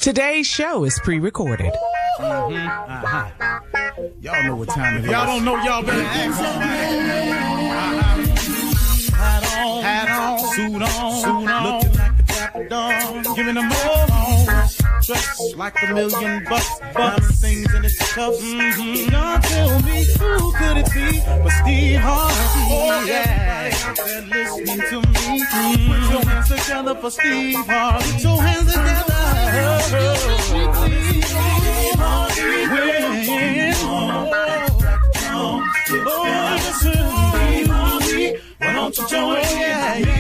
Today's show is pre-recorded. Y'all know what time it is. Y'all don't know, y'all better ask somebody. Hat on, suit on, looking like a dapper dog, giving them all dressed like $1 million bucks, diamond things in its cuffs. Y'all tell me who could it be but Steve Harvey? Oh yeah, everybody out there listening to me. Put your hands together for Steve Harvey. Put your hands together. Steve Harvey, why don't you join me?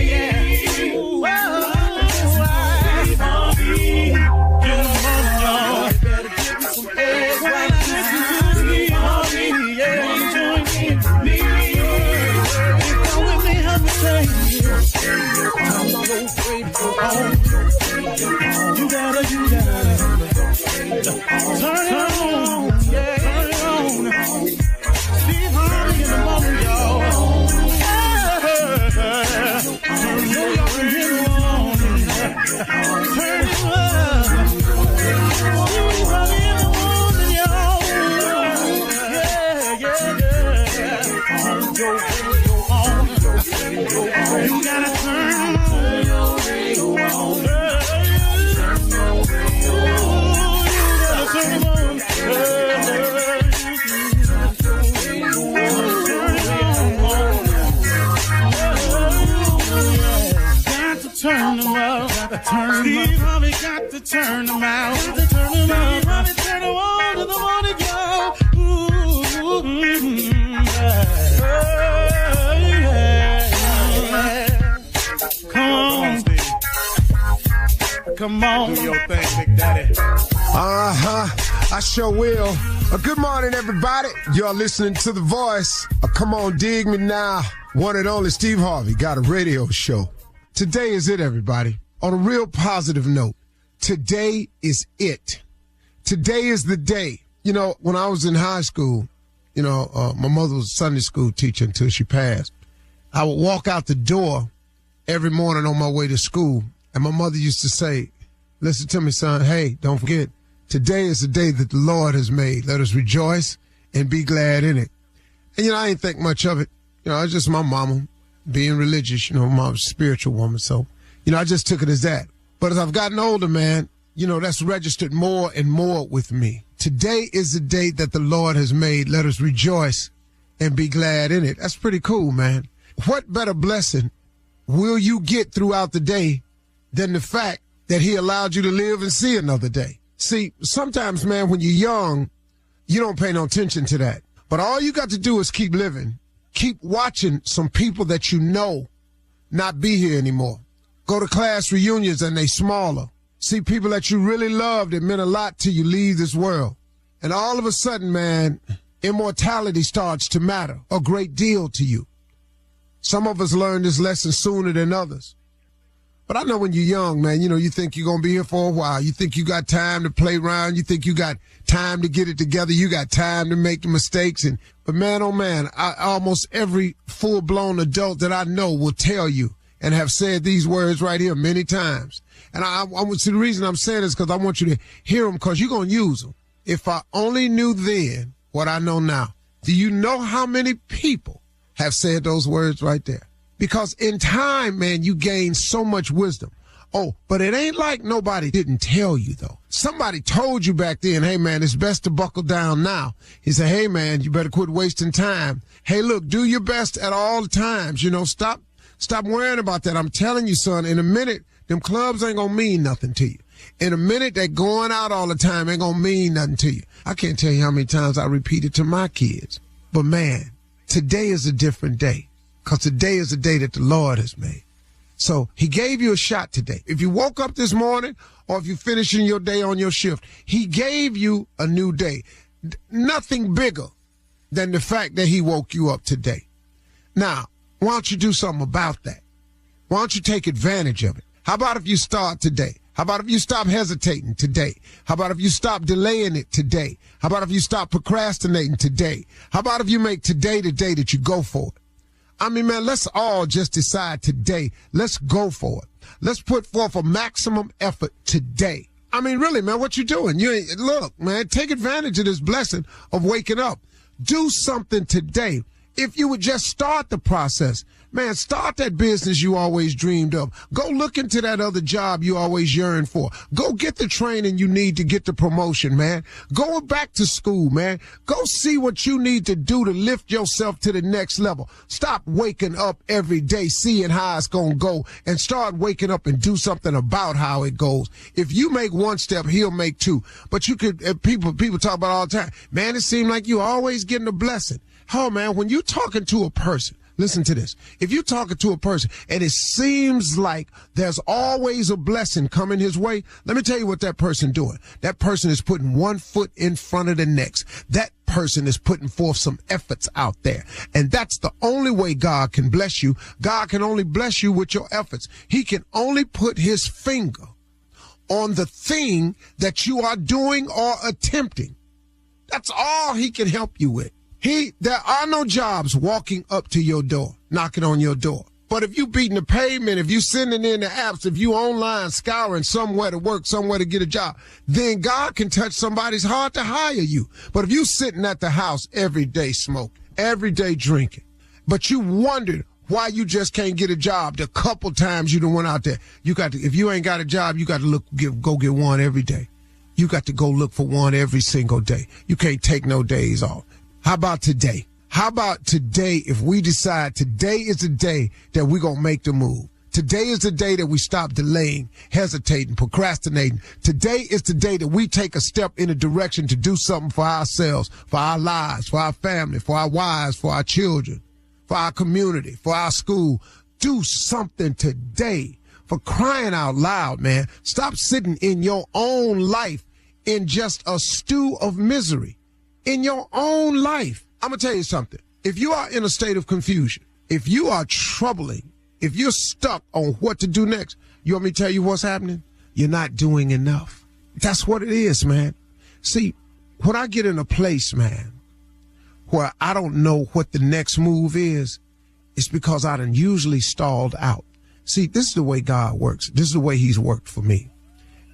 Yeah. Steve Harvey, get them on, y'all. Better give me some eggs right now. Steve Harvey, yeah, join me. Come with me, help me say, I'm so grateful. You gotta turn it on, yeah, turn it on. Steve Harvey in the morning, y'all. You gotta turn your radio on. Turn them up, Steve Harvey got to turn them out. Steve Harvey turn them on to the morning, y'all. Come on, do your thing, Big Daddy. I sure will. Good morning, everybody. You're listening to The Voice. Come on, dig me now. One and only Steve Harvey got a radio show. Today is it, everybody. On a real positive note, today is it. Today is the day. You know, when I was in high school, my mother was a Sunday school teacher until she passed. I would walk out the door every morning on my way to school, and my mother used to say, listen to me, son, hey, don't forget, today is the day that the Lord has made. Let us rejoice and be glad in it. And, I ain't think much of it. It's just my mama being religious, my spiritual woman. So, I just took it as that. But as I've gotten older, man, that's registered more and more with me. Today is the day that the Lord has made. Let us rejoice and be glad in it. That's pretty cool, man. What better blessing will you get throughout the day than the fact that he allowed you to live and see another day? See, sometimes, man, when you're young, you don't pay no attention to that. But all you got to do is keep living. Keep watching some people that you know not be here anymore. Go to class reunions and they smaller. See people that you really loved that meant a lot to you leave this world. And all of a sudden, man, immortality starts to matter a great deal to you. Some of us learn this lesson sooner than others. But I know when you're young, man, you think you're going to be here for a while. You think you got time to play around. You think you got time to get it together. You got time to make the mistakes. But man, oh man, almost every full-blown adult that I know will tell you and have said these words right here many times. And I see the reason I'm saying this because I want you to hear them because you're going to use them. If I only knew then what I know now. Do you know how many people have said those words right there? Because in time, man, you gain so much wisdom. Oh, but it ain't like nobody didn't tell you, though. Somebody told you back then, hey, man, it's best to buckle down now. He said, hey, man, you better quit wasting time. Hey, look, do your best at all times. Stop worrying about that. I'm telling you, son, in a minute, them clubs ain't going to mean nothing to you. In a minute, that going out all the time ain't going to mean nothing to you. I can't tell you how many times I repeat it to my kids. But, man, today is a different day. Because today is the day that the Lord has made. So he gave you a shot today. If you woke up this morning or if you're finishing your day on your shift, he gave you a new day. Nothing bigger than the fact that he woke you up today. Now, why don't you do something about that? Why don't you take advantage of it? How about if you start today? How about if you stop hesitating today? How about if you stop delaying it today? How about if you stop procrastinating today? How about if you make today the day that you go for it? I mean, man, let's all just decide today. Let's go for it. Let's put forth a maximum effort today. I mean, really, man, what you doing? Look, man, take advantage of this blessing of waking up. Do something today. If you would just start the process, man, start that business you always dreamed of. Go look into that other job you always yearned for. Go get the training you need to get the promotion, man. Go back to school, man. Go see what you need to do to lift yourself to the next level. Stop waking up every day seeing how it's going to go and start waking up and do something about how it goes. If you make one step, he'll make two. But you could, people talk about all the time, man, it seems like you always getting a blessing. Oh, man, when you're talking to a person, listen to this. If you're talking to a person and it seems like there's always a blessing coming his way, let me tell you what that person doing. That person is putting one foot in front of the next. That person is putting forth some efforts out there. And that's the only way God can bless you. God can only bless you with your efforts. He can only put his finger on the thing that you are doing or attempting. That's all he can help you with. There are no jobs walking up to your door, knocking on your door. But if you beating the pavement, if you sending in the apps, if you online scouring somewhere to work, somewhere to get a job, then God can touch somebody's heart to hire you. But if you sitting at the house every day smoking, every day drinking, but you wondered why you just can't get a job the couple times you done went out there, if you ain't got a job, you got to go get one every day. You got to go look for one every single day. You can't take no days off. How about today? How about today if we decide today is the day that we're going to make the move? Today is the day that we stop delaying, hesitating, procrastinating. Today is the day that we take a step in a direction to do something for ourselves, for our lives, for our family, for our wives, for our children, for our community, for our school. Do something today. For crying out loud, man. Stop sitting in your own life in just a stew of misery. In your own life. I'm going to tell you something. If you are in a state of confusion, if you are troubling, if you're stuck on what to do next, you want me to tell you what's happening? You're not doing enough. That's what it is, man. See, when I get in a place, man, where I don't know what the next move is, it's because I done usually stalled out. See, this is the way God works. This is the way he's worked for me.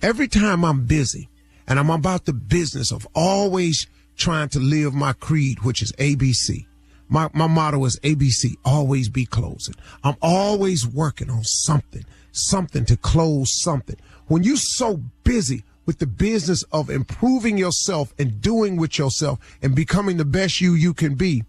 Every time I'm busy and I'm about the business of always trying to live my creed, which is ABC. My motto is ABC, always be closing. I'm always working on something to close something. When you're so busy with the business of improving yourself and doing with yourself and becoming the best you can be,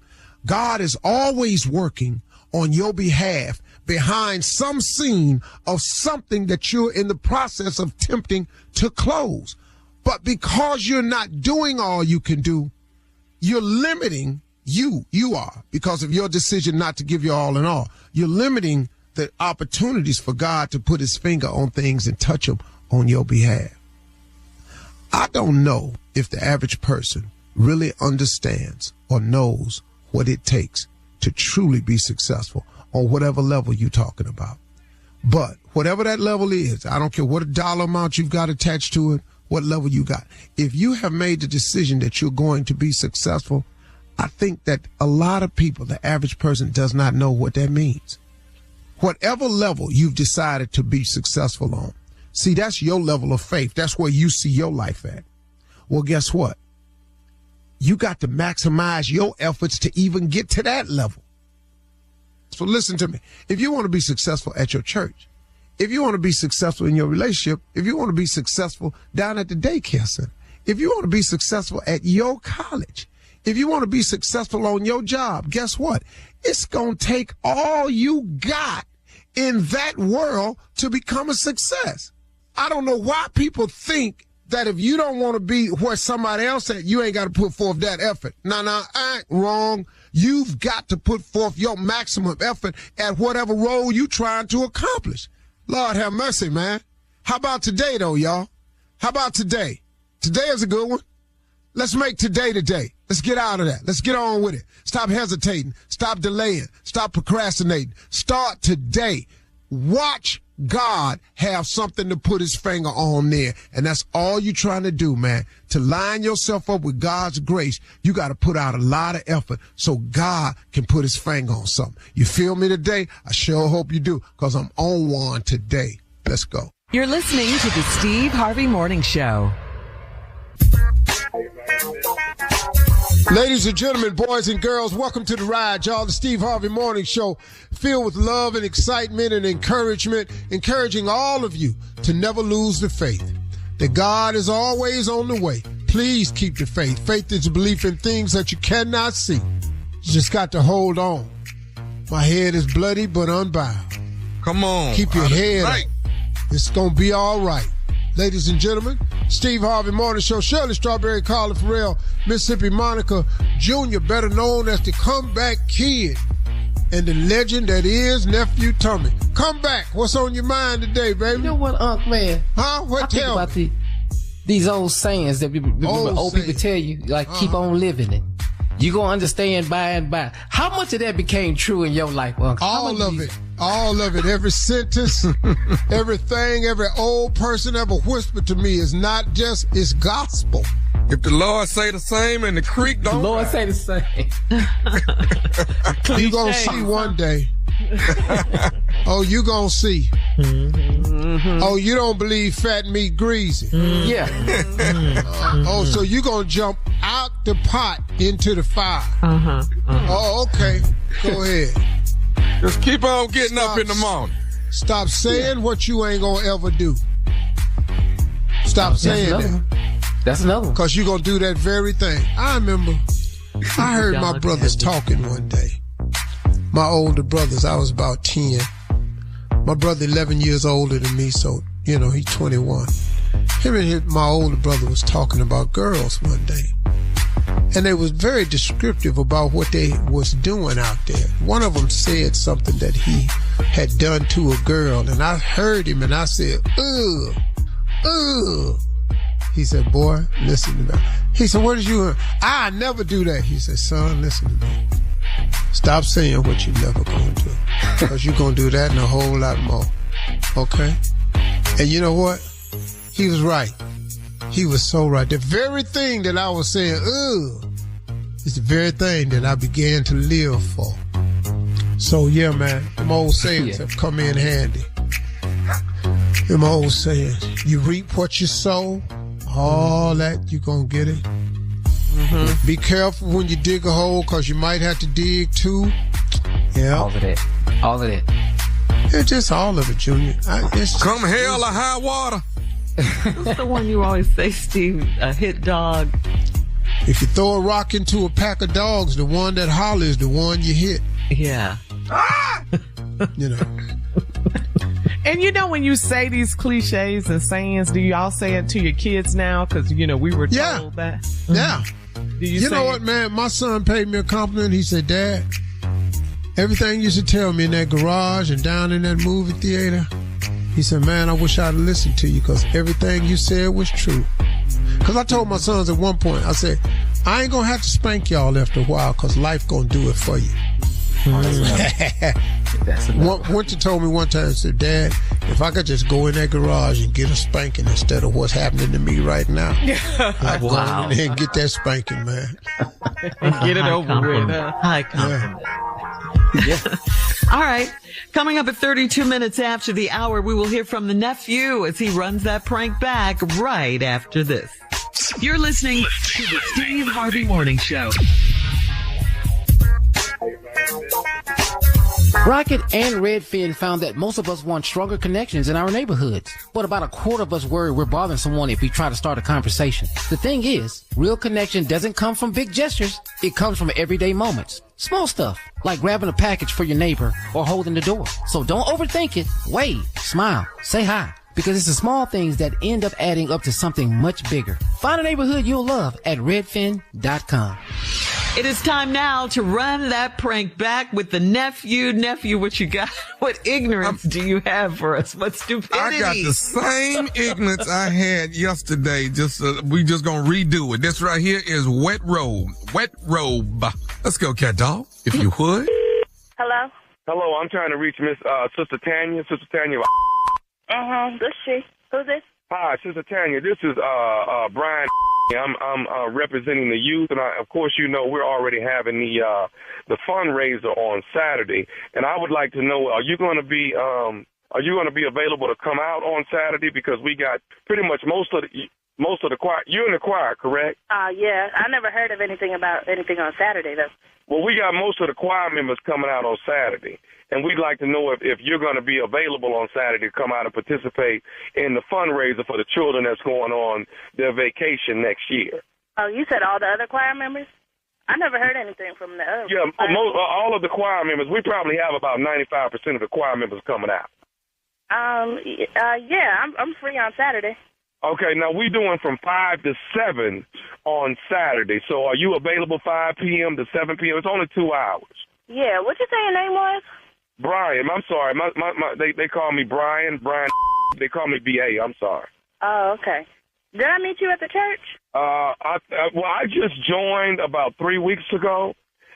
God is always working on your behalf behind some scene of something that you're in the process of attempting to close. But because you're not doing all you can do, you're limiting you are, because of your decision not to give your all in all. You're limiting the opportunities for God to put his finger on things and touch them on your behalf. I don't know if the average person really understands or knows what it takes to truly be successful on whatever level you're talking about. But whatever that level is, I don't care what dollar amount you've got attached to it, what level you got. If you have made the decision that you're going to be successful, I think that a lot of people, the average person, does not know what that means. Whatever level you've decided to be successful on, see, that's your level of faith. That's where you see your life at. Well, guess what? You got to maximize your efforts to even get to that level. So listen to me. If you want to be successful at your church, if you want to be successful in your relationship, if you want to be successful down at the daycare center, if you want to be successful at your college, if you want to be successful on your job, guess what? It's going to take all you got in that world to become a success. I don't know why people think that if you don't want to be where somebody else at, you ain't got to put forth that effort. No, I ain't wrong. You've got to put forth your maximum effort at whatever role you're trying to accomplish. Lord have mercy, man. How about today, though, y'all? How about today? Today is a good one. Let's make today the day. Let's get out of that. Let's get on with it. Stop hesitating. Stop delaying. Stop procrastinating. Start today. Watch God have something to put his finger on there. And that's all you're trying to do, man. To line yourself up with God's grace, you got to put out a lot of effort so God can put his finger on something. You feel me today? I sure hope you do, because I'm on one today. Let's go. You're listening to the Steve Harvey Morning Show. Ladies and gentlemen, boys and girls, welcome to the ride, y'all. The Steve Harvey Morning Show, filled with love and excitement and encouragement, encouraging all of you to never lose the faith that God is always on the way. Please keep the faith. Faith is a belief in things that you cannot see. You just got to hold on. My head is bloody but unbound. Come on. Keep your head up. It's going to be all right. Ladies and gentlemen, Steve Harvey Morning Show, Shirley Strawberry, Carla Farrell, Mississippi Monica Jr., better known as the comeback kid, and the legend that is Nephew Tommy. Come back. What's on your mind today, baby? You know what, Unc, man? Huh? What? I think Tell about me. these old sayings that old people tell you, like, keep on living it. You gonna understand by and by. How much of that became true in your life, Unc? All of it. All of it. Every sentence, everything, every old person ever whispered to me is not just, it's gospel. If the Lord say the same and the creek don't. The Lord say the same. You gonna see one day. Oh, you gonna see. Mm-hmm. Oh, you don't believe fat meat greasy. Mm-hmm. Yeah. Oh, so you gonna jump out the pot into the fire. Oh, okay. Go ahead. Just keep on getting up in the morning. Stop saying what you ain't gonna ever do. Stop saying that. That's another one. Because you're gonna do that very thing. I remember I heard my brothers talking one day. My older brothers, I was about 10. My brother 11 years older than me, so, you know, he's 21. Him and my older brother was talking about girls one day. And they was very descriptive about what they was doing out there. One of them said something that he had done to a girl, and I heard him and I said, ugh. He said, boy, listen to me. He said, what did you hear? I never do that. He said, son, listen to me. Stop saying what you never gonna do. Because you're gonna do that and a whole lot more. Okay? And you know what? He was right. He was so right. The very thing that I was saying, is the very thing that I began to live for. So yeah, man, them old sayings have come in handy. Them old sayings. You reap what you sow. All that, you gonna get it. Mm-hmm. Be careful when you dig a hole, because you might have to dig two. Yeah. All of that. It's just all of it, Junior. Come hell or high water. What's the one you always say, Steve? A hit dog. If you throw a rock into a pack of dogs, the one that hollers is the one you hit. Yeah. You know. And you know, when you say these cliches and sayings, do you all say it to your kids now? Because, you know, we were told that. Yeah. Do you know what, man? My son paid me a compliment. He said, Dad, everything you used to tell me in that garage and down in that movie theater, he said, man, I wish I'd listened to you, because everything you said was true. Because I told my sons at one point, I said, I ain't going to have to spank y'all after a while, because life going to do it for you. Winter told me one time, said, Dad, if I could just go in that garage and get a spanking instead of what's happening to me right now, I'd go in there and get that spanking, man. And get it over with. High compliment. Yeah. All right. Coming up at 32 minutes after the hour, we will hear from the nephew as he runs that prank back right after this. You're listening to the Steve Harvey Morning Show. Rocket and Redfin found that most of us want stronger connections in our neighborhoods. But about a quarter of us worry we're bothering someone if we try to start a conversation. The thing is, real connection doesn't come from big gestures. It comes from everyday moments. Small stuff, like grabbing a package for your neighbor or holding the door. So don't overthink it. Wave, smile, say hi. Because it's the small things that end up adding up to something much bigger. Find a neighborhood you'll love at redfin.com. It is time now to run that prank back with the nephew. Nephew, what you got? What ignorance do you have for us? What stupidity? I got the same ignorance I had yesterday. We just gonna redo it. This right here is wet robe. Wet robe. Let's go, cat dog, if you would. Hello? Hello, I'm trying to reach Miss Sister Tanya. Sister Tanya. This she. Who's this? Hi, Sister Tanya. This is Brian. I'm representing the youth, and of course, you know, we're already having the fundraiser on Saturday, and I would like to know, are you going to be Are you going to be available to come out on Saturday? Because we got pretty much most of the choir. You're in the choir, correct? Yeah. I never heard of anything about anything on Saturday, though. Well, we got most of the choir members coming out on Saturday, and we'd like to know if you're going to be available on Saturday to come out and participate in the fundraiser for the children that's going on their vacation next year. Oh, you said all the other choir members? I never heard anything from the other. Yeah, all of the choir members. We probably have about 95% of the choir members coming out. Yeah, I'm free on Saturday. Okay, now we're doing from 5 to 7 on Saturday. So are you available 5 p.m. to 7 p.m.? It's only 2 hours. Yeah, what you say your name was? Brian. I'm sorry. They call me Brian. They call me B.A. I'm sorry. Oh, okay. Did I meet you at the church? I just joined about 3 weeks ago,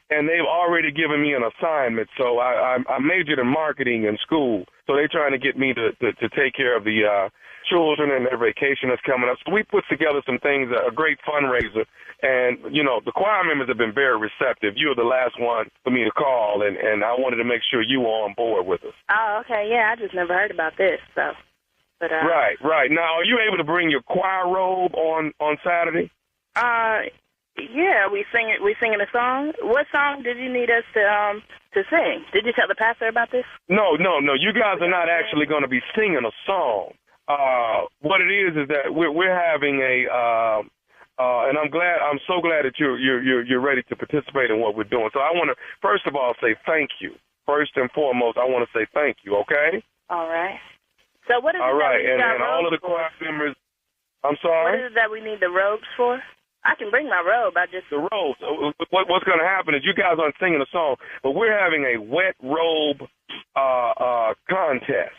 and they've already given me an assignment. So I majored in marketing in school. So they're trying to get me to take care of the children and their vacation that's coming up. So we put together some things, a great fundraiser. And, you know, the choir members have been very receptive. You were the last one for me to call, and I wanted to make sure you were on board with us. Oh, okay. Yeah, I just never heard about this, so. But, Right. Now, are you able to bring your choir robe on Saturday? Yeah, we singing a song. What song did you need us to sing? Did you tell the pastor about this? No. You guys are not actually going to be singing a song. What it is that we're having and I'm so glad that you're ready to participate in what we're doing. So I want to first of all say thank you. First and foremost, I want to say thank you. Okay. All right. So what is all it right, that we and all of the choir members. I'm sorry. What is it that we need the robes for? I can bring my robe. The robes. What's going to happen is you guys aren't singing a song, but we're having a wet robe contest.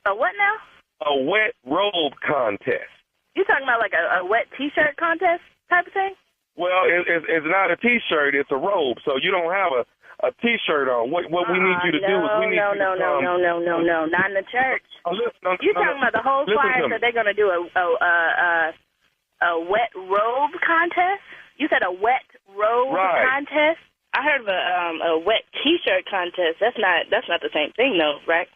A what now? A wet robe contest. You talking about like a wet T-shirt contest type of thing? Well, it's not a T-shirt. It's a robe. So you don't have a T-shirt on. What we need you to do is we need you to come. No, not in the church. You talking about the whole choir that they're going to do a wet robe contest? You said a wet robe contest? I heard of a wet T-shirt contest. That's not the same thing, though, right?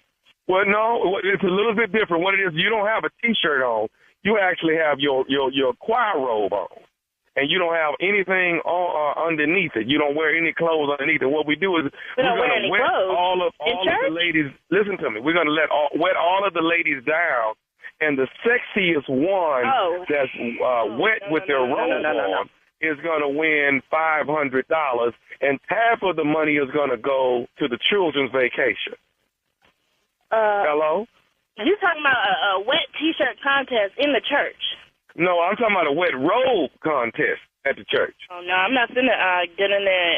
Well, no, it's a little bit different. What it is, you don't have a T-shirt on. You actually have your choir robe on, and you don't have anything underneath it. You don't wear any clothes underneath it. What we do is we're going to wet all of the ladies. Listen to me. We're going to wet all of the ladies down, and the sexiest one that's wet with their robe on is going to win $500, and half of the money is going to go to the children's vacation. Hello? You talking about a wet T-shirt contest in the church? No, I'm talking about a wet robe contest at the church. Oh no, I'm not gonna get in there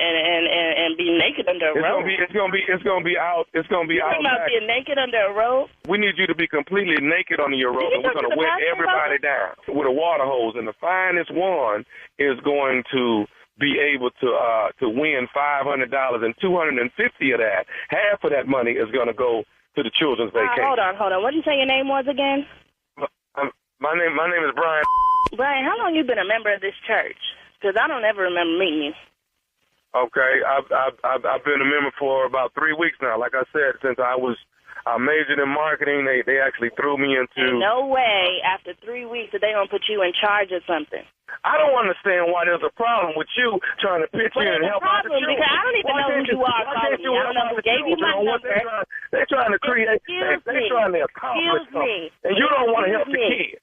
and be naked under a robe. It's gonna be out. It's gonna be out. You talking about being naked under a robe? We need you to be completely naked under your robe, and we're gonna wet everybody down with a water hose. And the finest one is going to be able to win $500, and $250 of that, half of that money is gonna go to the children's vacation. Hold on. What did you say your name was again? My name is Brian. Brian, how long you been a member of this church? Because I don't ever remember meeting you. Okay, I've been a member for about 3 weeks now. Like I said, since I majored in marketing, they actually threw me into. No way, after 3 weeks, that they gonna put you in charge of something. I don't understand why there's a problem with you trying to pitch in and help out the children. Because I don't even know who you are calling me. I don't know who gave you my number. They're trying to create. They're trying to accomplish something, and you don't want to help the kids.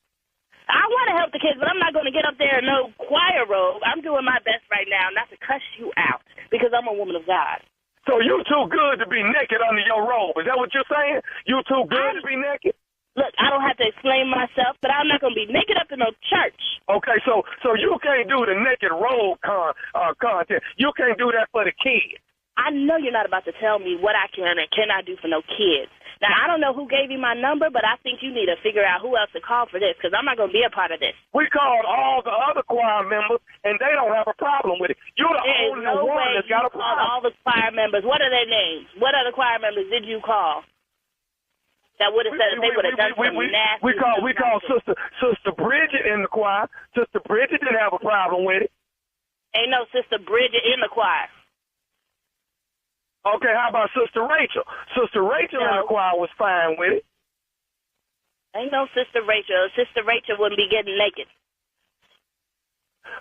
I want to help the kids, but I'm not going to get up there in no choir robe. I'm doing my best right now not to cuss you out because I'm a woman of God. So you too good to be naked under your robe. Is that what you're saying? You too good to be naked? Look, I don't have to explain myself, but I'm not going to be naked up in no church. Okay, so you can't do the naked robe contest. You can't do that for the kids. I know you're not about to tell me what I can and cannot do for no kids. Now, I don't know who gave you my number, but I think you need to figure out who else to call for this, because I'm not going to be a part of this. We called all the other choir members, and they don't have a problem with it. You're the only one that's got a problem. All the choir members. What are their names? What other choir members did you call? That would have said if they would have done something nasty. We called Sister Bridget in the choir. Sister Bridget didn't have a problem with it. Ain't no Sister Bridget in the choir. Okay, how about Sister Rachel? Sister Rachel in the choir was fine with it. Ain't no Sister Rachel. Sister Rachel wouldn't be getting naked.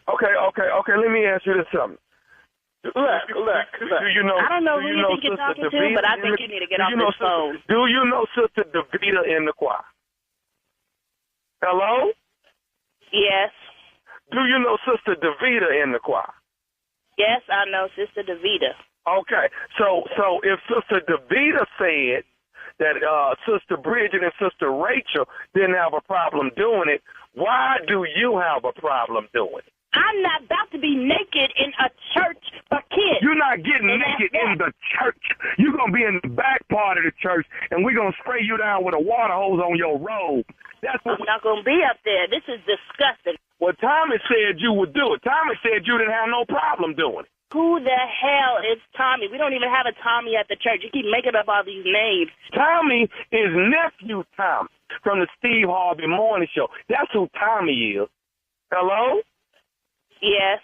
Okay. Let me ask you this something. Look. Do you know? I don't know who you think you're Sister talking to, but I think you need to get off this phone. Do you know Sister Davita in the choir? Hello? Yes. Do you know Sister Davita in the choir? Yes, I know Sister Davita. Okay, so if Sister Davita said that Sister Bridget and Sister Rachel didn't have a problem doing it, why do you have a problem doing it? I'm not about to be naked in a church for kids. You're not getting naked in the church. You're going to be in the back part of the church, and we're going to spray you down with a water hose on your robe. That's what I'm not going to be up there. This is disgusting. Well, Tommy said you would do it. Tommy said you didn't have no problem doing it. Who the hell is Tommy? We don't even have a Tommy at the church. You keep making up all these names. Tommy is nephew Tommy from the Steve Harvey Morning Show. That's who Tommy is. Hello? Yes.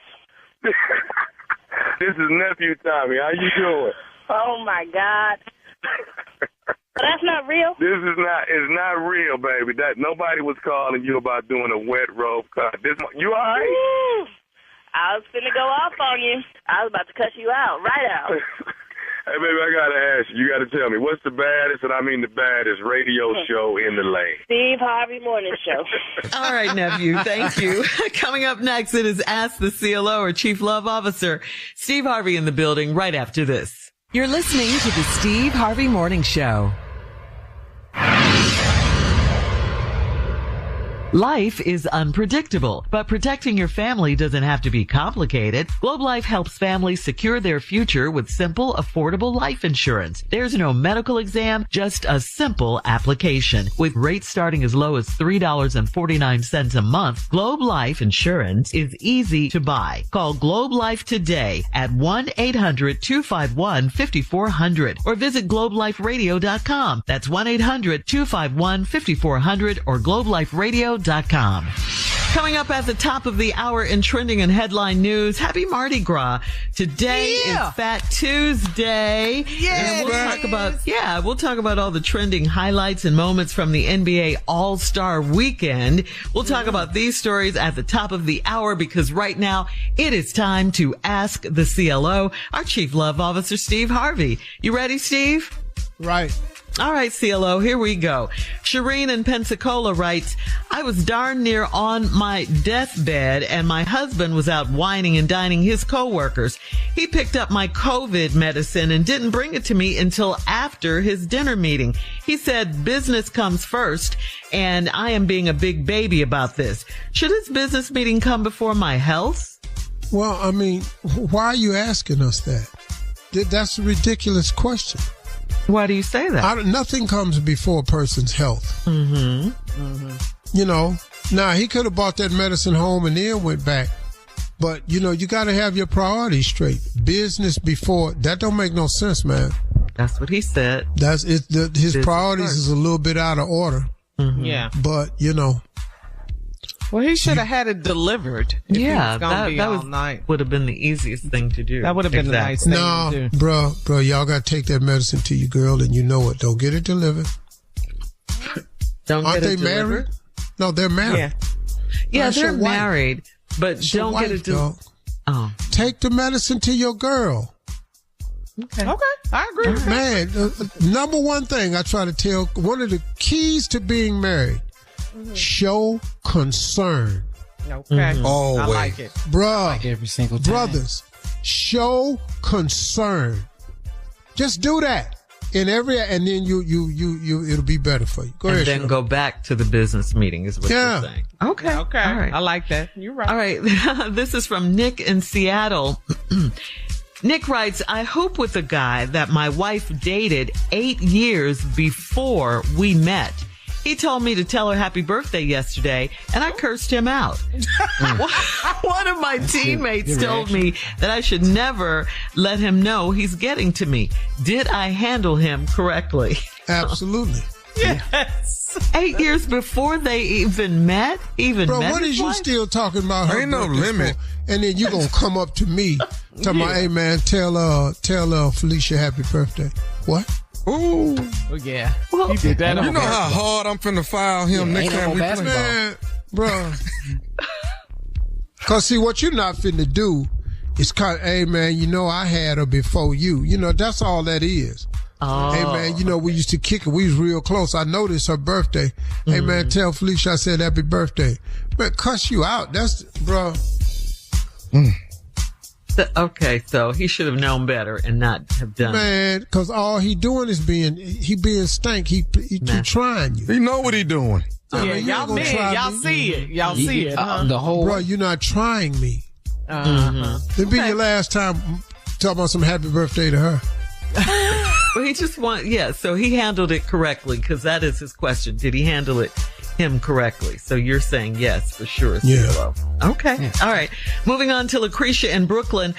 This is nephew Tommy. How you doing? Oh, my God. That's not real? It's not real, baby. That nobody was calling you about doing a wet robe cut. You all right? Woo. I was finna go off on you. I was about to cuss you out, right out. Hey, baby, I got to ask you. You got to tell me, what's the baddest, and I mean the baddest, radio show in the land? Steve Harvey Morning Show. All right, nephew. Thank you. Coming up next, it is Ask the CLO, or Chief Love Officer. Steve Harvey in the building right after this. You're listening to the Steve Harvey Morning Show. Life is unpredictable, but protecting your family doesn't have to be complicated. Globe Life helps families secure their future with simple, affordable life insurance. There's no medical exam, just a simple application. With rates starting as low as $3.49 a month, Globe Life Insurance is easy to buy. Call Globe Life today at 1-800-251-5400 or visit globeliferadio.com. That's 1-800-251-5400 or globeliferadio.com. Coming up at the top of the hour in trending and headline news, happy Mardi Gras. Today is Fat Tuesday. Yeah, and we'll talk about all the trending highlights and moments from the NBA All-Star Weekend. We'll talk about these stories at the top of the hour because right now it is time to ask the CLO, our Chief Love Officer, Steve Harvey. You ready, Steve? Right. All right, CLO, here we go. Shireen in Pensacola writes, I was darn near on my deathbed and my husband was out whining and dining his coworkers. He picked up my COVID medicine and didn't bring it to me until after his dinner meeting. He said business comes first and I am being a big baby about this. Should his business meeting come before my health? Well, I mean, why are you asking us that? That's a ridiculous question. Why do you say that? Nothing comes before a person's health. Mm-hmm. Mm-hmm. You know, now he could have bought that medicine home and then went back. But, you know, you got to have your priorities straight. Business before, that don't make no sense, man. That's what he said. His business priorities is a little bit out of order. Mm-hmm. Yeah. But, you know. Well, he should have had it delivered. If he was gonna be all night. Would have been the easiest thing to do. That would have been the nice thing to do. Bro, y'all got to take that medicine to your girl, and you know it. Don't get it delivered. Aren't they married? No, they're married. Yeah, they're married, but don't get it delivered. Oh, take the medicine to your girl. Okay, I agree with that. Man, number one thing I try to tell, one of the keys to being married. Show concern. Okay. Always. I like it. Bruh. Like every single time. Brothers, show concern. Just do that. And then you it'll be better for you. Go ahead. And then go back to the business meeting is what you're saying. Okay. All right. I like that. You're right. All right. This is from Nick in Seattle. Nick writes, I hope with a guy that my wife dated 8 years before we met. He told me to tell her happy birthday yesterday, and I cursed him out. One of my teammates told me that I should never let him know he's getting to me. Did I handle him correctly? Absolutely. Yes. 8 years before they even met? Bro, what is you still talking about her? Ain't no limit. And then you going to come up to me, tell me, hey, man, tell Felicia happy birthday. What? Ooh. Oh, yeah. Well, he did that. You know how hard I'm finna file him next time we play? Man, bro. Because, see, what you're not finna do is, hey, man, you know, I had her before you. You know, that's all that is. Oh. Hey, man, you know, we used to kick it. We was real close. I noticed her birthday. Hey, man, tell Felicia I said happy birthday. Man, cuss you out. That's, bro. Okay, so he should have known better and not have done it. Man, because all he doing is being stank. He keep trying you. He know what he doing. Yeah, y'all men, y'all see it. Y'all see it, huh? The whole Bro, you're not trying me. It'll be your last time talking about some happy birthday to her. Well, he just so he handled it correctly, because that is his question. Did he handle him correctly? So you're saying yes, for sure. Yeah. Okay. Yeah. All right. Moving on to Lucretia in Brooklyn.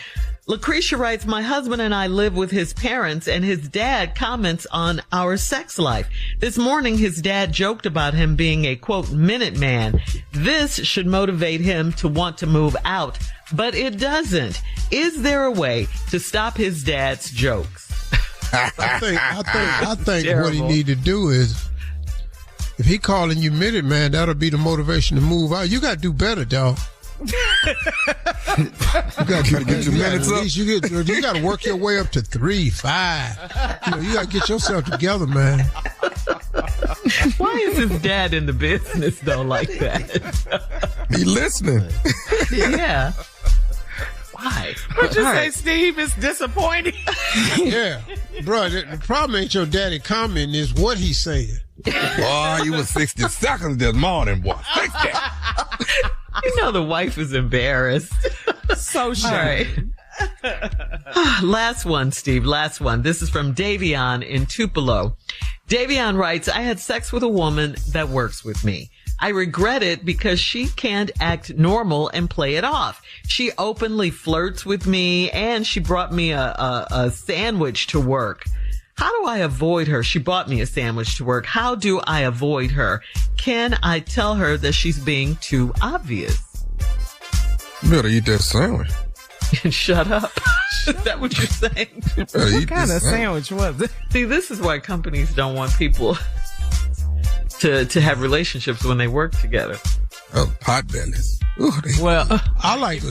Lucretia writes, my husband and I live with his parents, and his dad comments on our sex life. This morning, his dad joked about him being a, quote, minute man. This should motivate him to want to move out, but it doesn't. Is there a way to stop his dad's jokes? I think what he need to do is, if he calling you minute man, that'll be the motivation to move out. You got to do better, dog. You got to get your minutes up. You got to work your way up to 3, 5. You got to get yourself together, man. Why is his dad in the business though like that? He listening. Yeah. Why? What'd you say, Steve? It's disappointing. Yeah, bro. The problem ain't your daddy commenting, is what he's saying. Boy, you was 60 seconds this morning, boy. 60. You know the wife is embarrassed. So sure. All right. Last one, Steve. Last one. This is from Davion in Tupelo. Davion writes, I had sex with a woman that works with me. I regret it because she can't act normal and play it off. She openly flirts with me, and she brought me a sandwich to work. How do I avoid her? She bought me a sandwich to work. How do I avoid her? Can I tell her that she's being too obvious? You better eat that sandwich. Shut up. Is that what you're saying? What kind of sandwich was it? See, this is why companies don't want people to have relationships when they work together. Oh, pot bellies. Ooh, well, I like,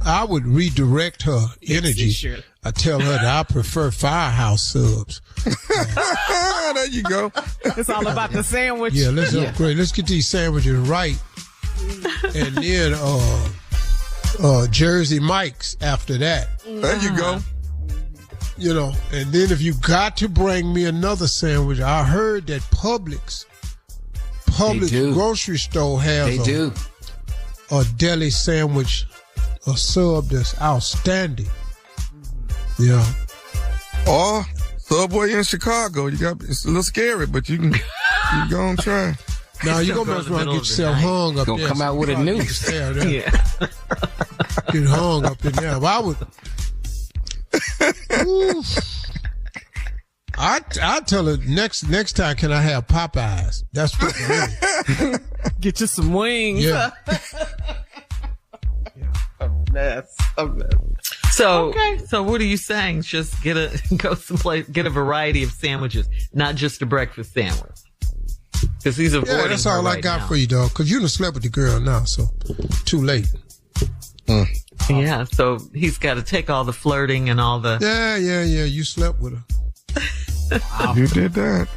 I would redirect her energy. I tell her that I prefer Firehouse subs. There you go. It's all about the sandwich. Yeah, let's upgrade. Let's get these sandwiches right. And then Jersey Mike's after that. There you go. You know, and then if you got to bring me another sandwich, I heard that Publix grocery store has a deli sandwich, a sub that's outstanding. Yeah. Or Subway in Chicago. It's a little scary, but you can go and try. Now you're gonna mess around and get yourself hung up there. Gonna come out with a noose. Yeah. Get hung up in there. But I would. I tell her next time, can I have Popeyes? That's what really. Get you some wings. Yeah. A mess. So what are you saying? Just go someplace, get a variety of sandwiches, not just a breakfast sandwich. Because he's avoiding. Yeah, that's all I got for you, dog. Because you done slept with the girl now, so too late. Yeah, so he's got to take all the flirting and all the. Yeah. You slept with her. Wow. You did that.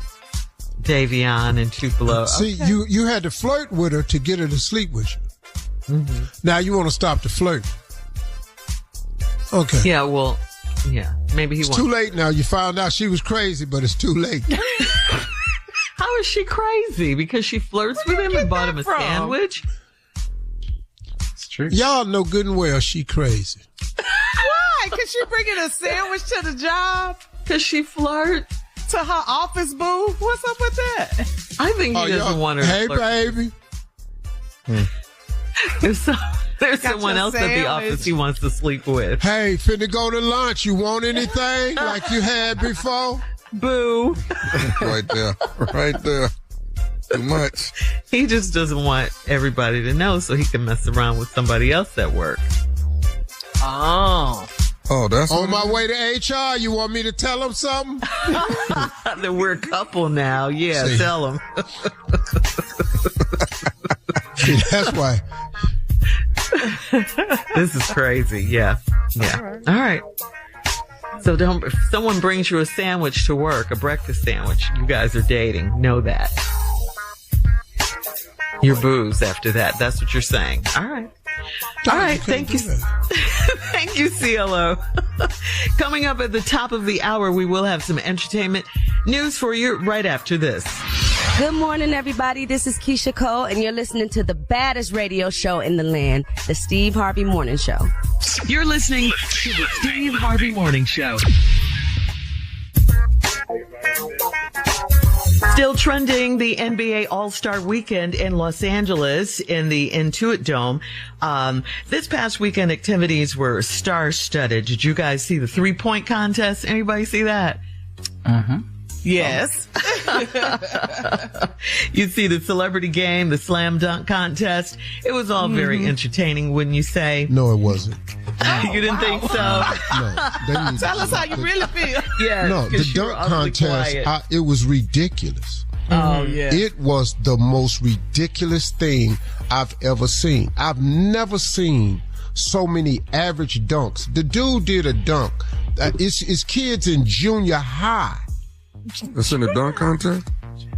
Davion and Tupelo. See, you had to flirt with her to get her to sleep with you. Mm-hmm. Now you want to stop the flirt. Okay. Yeah, well, yeah. Maybe it's too late now. You found out she was crazy, but it's too late. How is she crazy? Because she flirts with him and bought him a sandwich? It's true. Y'all know good and well she crazy. Why? Because she bringing a sandwich to the job? Because she flirts? To her office boo? What's up with that? I think he doesn't want her to flirt. Hey, baby. There's someone else at the office he wants to sleep with. Hey, finna go to lunch. You want anything like you had before? Boo. Right there. Too much. He just doesn't want everybody to know so he can mess around with somebody else at work. Oh. Oh, that's on my way to HR. You want me to tell them something? That we're a couple now. Yeah, See. tell them. See, that's why. This is crazy. Yeah. All right. So if someone brings you a sandwich to work, a breakfast sandwich, you guys are dating. Know that. You're booze after that. That's what you're saying. All right. All right. Thank you. Thank you, CLO. Coming up at the top of the hour, we will have some entertainment news for you right after this. Good morning, everybody. This is Keisha Cole, and you're listening to the baddest radio show in the land, the Steve Harvey Morning Show. You're listening to the Steve Harvey Morning Show. Still trending, the NBA All-Star Weekend in Los Angeles in the Intuit Dome. This past weekend, activities were star-studded. Did you guys see the three-point contest? Anybody see that? Yes. You see the celebrity game, the slam dunk contest. It was all very entertaining, wouldn't you say? No, it wasn't. You didn't think so? No. Tell us how you really feel. Yeah. No, the dunk contest, it was ridiculous. Oh, yeah. It was the most ridiculous thing I've ever seen. I've never seen so many average dunks. The dude did a dunk. It's kids in junior high. That's in the dunk contest?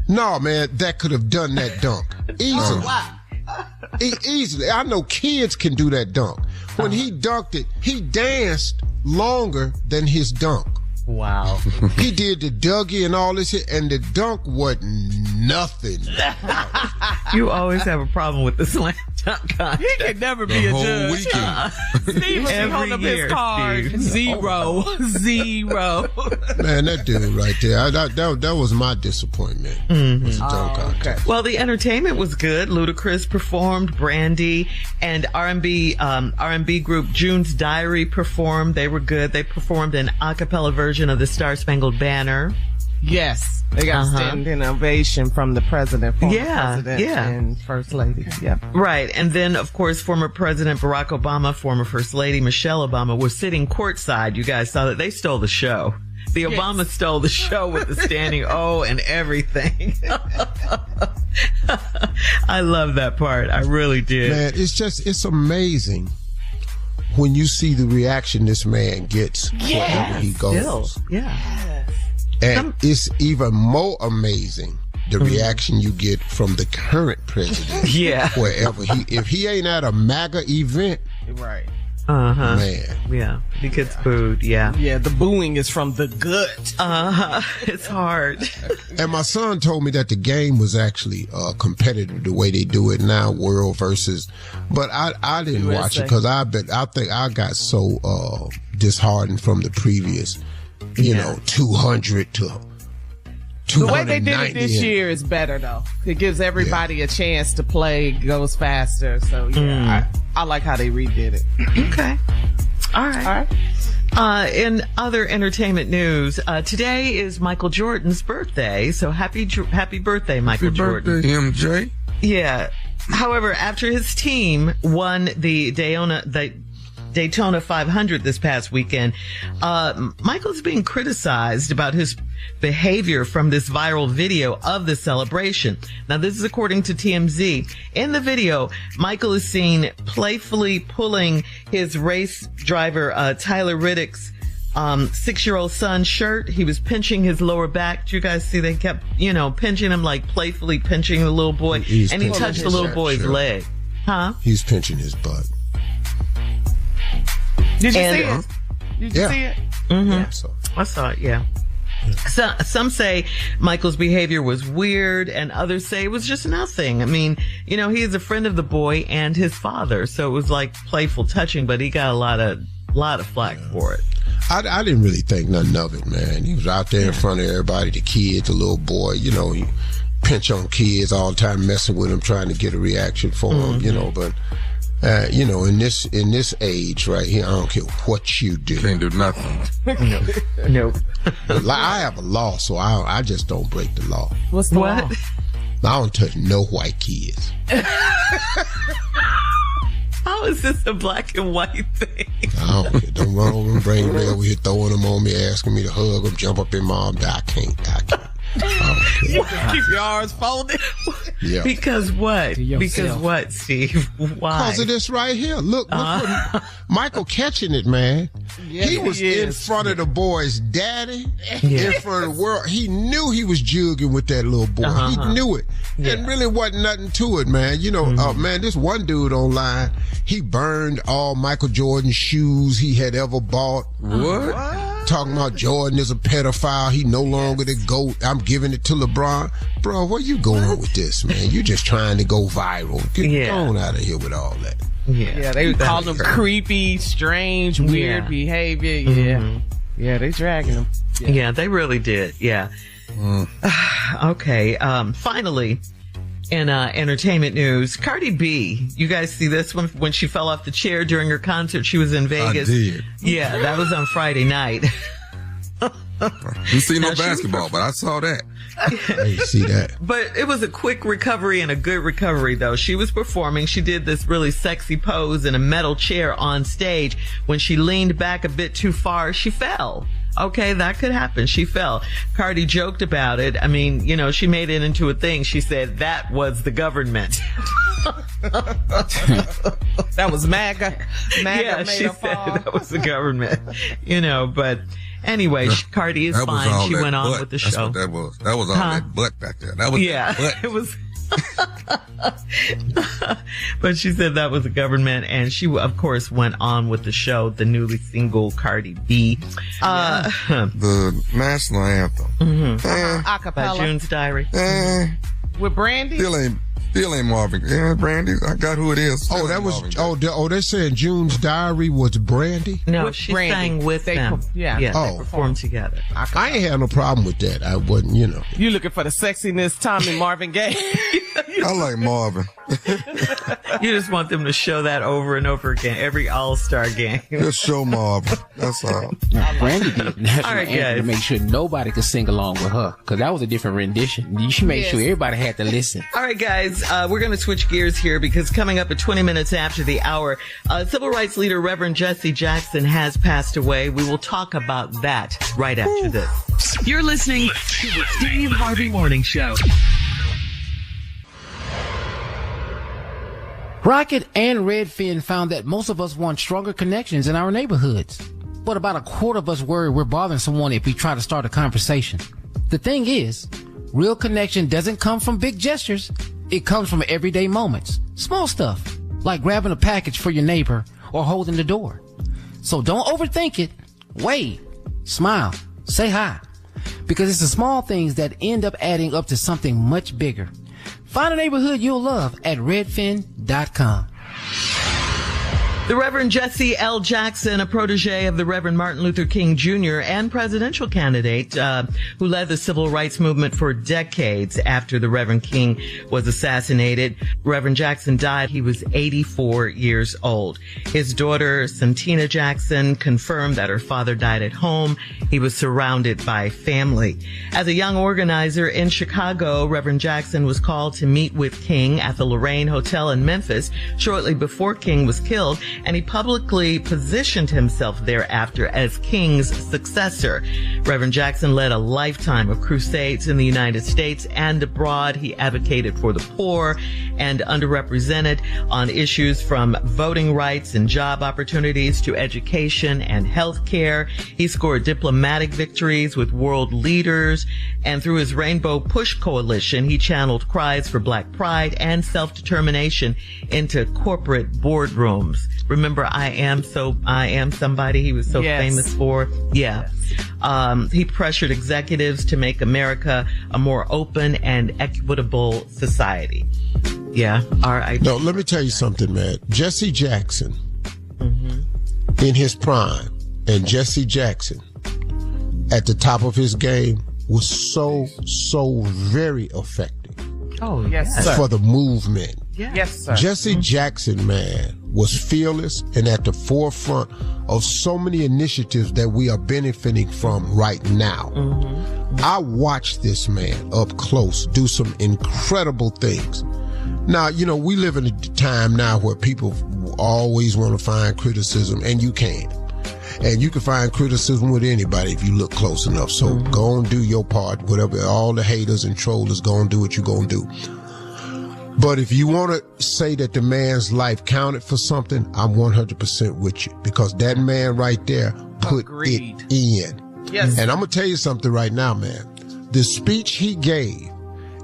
No, man, that could have done that dunk. Easily. Easily. I know kids can do that dunk. When he dunked it, he danced longer than his dunk. Wow. He did the Dougie and all this shit, and the dunk wasn't nothing. You always have a problem with the slam dunk contest. He can never be a judge. Steve was holding up his card. Steve. Zero. Man, that dude right there, that was my disappointment. Was the dunk contest. Okay. Well, the entertainment was good. Ludacris performed, Brandy, and R&B group June's Diary performed. They were good. They performed an a cappella version of the Star Spangled Banner. Yes. They got standing ovation from the president, former president, yeah. and first lady. Yep. Right. And then, of course, former President Barack Obama, former First Lady Michelle Obama were sitting courtside. You guys saw that. They stole the show. The Obama stole the show with the standing O and everything. I love that part. I really did. Man, it's amazing when you see the reaction this man gets wherever he goes. Still. Yeah. And it's even more amazing the reaction you get from the current president. Yeah. Wherever if he ain't at a MAGA event. Right. Man. Yeah. He gets booed. Yeah. Yeah, the booing is from the good. It's hard. And my son told me that the game was actually competitive the way they do it now, world versus. But I didn't watch it because I think I got so disheartened from the previous, 200 to 290. The way they did it this year is better though. It gives everybody a chance to play, goes faster. So I like how they redid it. Okay. All right. In other entertainment news, today is Michael Jordan's birthday. So happy birthday, Michael Jordan. Happy birthday, MJ. Yeah. However, after his team won the Daytona 500 this past weekend, Michael's being criticized about his behavior from this viral video of the celebration. Now, this is according to TMZ. In the video, Michael is seen playfully pulling his race driver, Tyler Riddick's 6-year-old son's shirt. He was pinching his lower back. Do you guys see they kept, pinching him, like playfully pinching the little boy? And he touched the little boy's leg. Huh? He's pinching his butt. Did you see it? Did you see it? Mm-hmm. Yeah, I saw it, yeah. So, some say Michael's behavior was weird, and others say it was just nothing. I mean, he is a friend of the boy and his father, so it was like playful touching, but he got a lot of flack for it. I didn't really think nothing of it, man. He was out there in front of everybody, the kids, the little boy, he pinch on kids all the time, messing with them, trying to get a reaction for them, but in this age right here, I don't care what you do. Can't do nothing. Nope. I have a law, so I just don't break the law. What's the law? I don't touch no white kids. Oh, How is this a black and white thing? I don't care. Don't run over and bring me over here, throwing them on me, asking me to hug them, jump up in my arm. I can't. You keep your arms folded. Yeah. Because what? Because what, Steve? Why? Because of this right here. Look Michael catching it, man. Yes, he was in front of the boy's daddy, in front of the world. He knew he was jugging with that little boy. He knew it. Yeah. And really wasn't nothing to it, man. You know, man, this one dude online, he burned all Michael Jordan's shoes he had ever bought. What? Talking about Jordan is a pedophile. He no longer the GOAT. I'm giving it to LeBron. Bro, where you going with this, man? You just trying to go viral. Get on out of here with all that. Yeah, they call them creepy, strange, weird behavior. Yeah, they dragging them. Yeah, they really did. Yeah. Okay. Finally, in entertainment news, Cardi B. You guys see this one when she fell off the chair during her concert? She was in Vegas. I did. Yeah, that was on Friday night. You see no basketball, but I saw that. I didn't see that. But it was a quick recovery and a good recovery, though. She was performing. She did this really sexy pose in a metal chair on stage. When she leaned back a bit too far, she fell. Okay, that could happen. She fell. Cardi joked about it. I mean, you know, she made it into a thing. She said that was the government. That was MAGA. Yeah, she said that was the government. You know, but anyway, Cardi is fine. She went on with the show. That's what that was all that butt back there. That was butt. It was. But she said that was the government, and she of course went on with the show, the newly single Cardi B, the national anthem, acapella by June's Diary, with Brandy. Still ain't Marvin. Yeah, Brandy. I got who it is. Still that was. They're saying June's Diary was Brandy. No, she sang with them. They performed together. I ain't had no problem with that. I wasn't, you know. You looking for the sexiness Tommy Marvin Gaye? I like Marvin. You just want them to show that over and over again, every All-Star game. Just show Marvin. That's all. Brandy did national all right, anthem guys. to make sure nobody could sing along with her, because that was a different rendition. She made sure everybody had to listen. All right, guys, we're going to switch gears here, because coming up at 20 minutes after the hour, civil rights leader Reverend Jesse Jackson has passed away. We will talk about that right after this. You're listening to the Steve Harvey Morning Show. Rocket and Redfin found that most of us want stronger connections in our neighborhoods. But about a quarter of us worry we're bothering someone if we try to start a conversation. The thing is, real connection doesn't come from big gestures. It comes from everyday moments. Small stuff, like grabbing a package for your neighbor or holding the door. So don't overthink it. Wave, smile, say hi. Because it's the small things that end up adding up to something much bigger. Find a neighborhood you'll love at redfin.com. The Reverend Jesse L. Jackson, a protege of the Reverend Martin Luther King Jr. and presidential candidate who led the civil rights movement for decades after the Reverend King was assassinated. Reverend Jackson died. He was 84 years old. His daughter, Santina Jackson, confirmed that her father died at home. He was surrounded by family. As a young organizer in Chicago, Reverend Jackson was called to meet with King at the Lorraine Hotel in Memphis shortly before King was killed, and he publicly positioned himself thereafter as King's successor. Reverend Jackson led a lifetime of crusades in the United States and abroad. He advocated for the poor and underrepresented on issues from voting rights and job opportunities to education and health care. He scored diplomatic victories with world leaders, and through his Rainbow Push Coalition, he channeled cries for Black pride and self-determination into corporate boardrooms. Remember, I am somebody he was so famous for. Yeah. He pressured executives to make America a more open and equitable society. Yeah. No, let me tell you something, man. Jesse Jackson, in his prime, and Jesse Jackson at the top of his game was so very effective. Oh, yes, sir. For the movement. Yes, sir. Jesse Jackson, man, was fearless and at the forefront of so many initiatives that we are benefiting from right now. I watched this man up close do some incredible things. Now, we live in a time now where people always want to find criticism, and you can. And you can find criticism with anybody if you look close enough. So go and do your part, whatever. All the haters and trollers, go and do what you're going to do. But if you want to say that the man's life counted for something, I'm 100% with you. Because that man right there put it in. Yes. And I'm going to tell you something right now, man. The speech he gave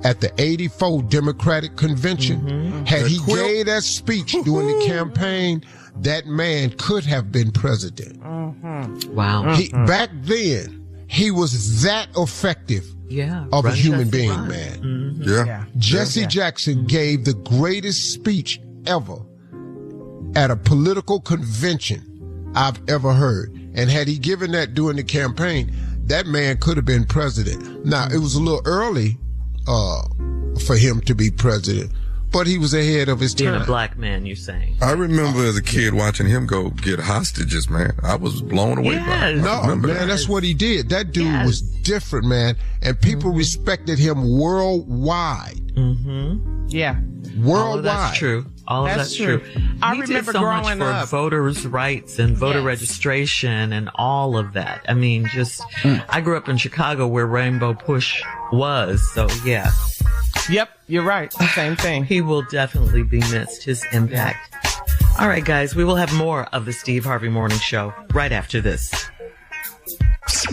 at the 84 Democratic Convention, had he gave that speech during the campaign, that man could have been president. Wow. Back then, he was that effective of a human being, man. Yeah. Jesse Jackson gave the greatest speech ever at a political convention I've ever heard. And had he given that during the campaign, that man could have been president. Now, it was a little early for him to be president, but he was ahead of his time. Being a black man, you're saying. I remember as a kid watching him go get hostages, man. I was blown away by it. No, man, that's what he did. That dude was different, man, and people respected him worldwide. Yeah. Worldwide. All of that's true. All of that's true. I He remember did so growing much for up. voters' rights and voter registration and all of that. I mean, I grew up in Chicago where Rainbow Push was, so yeah. Yep, you're right. Same thing. He will definitely be missed, his impact. All right, guys, we will have more of the Steve Harvey Morning Show right after this.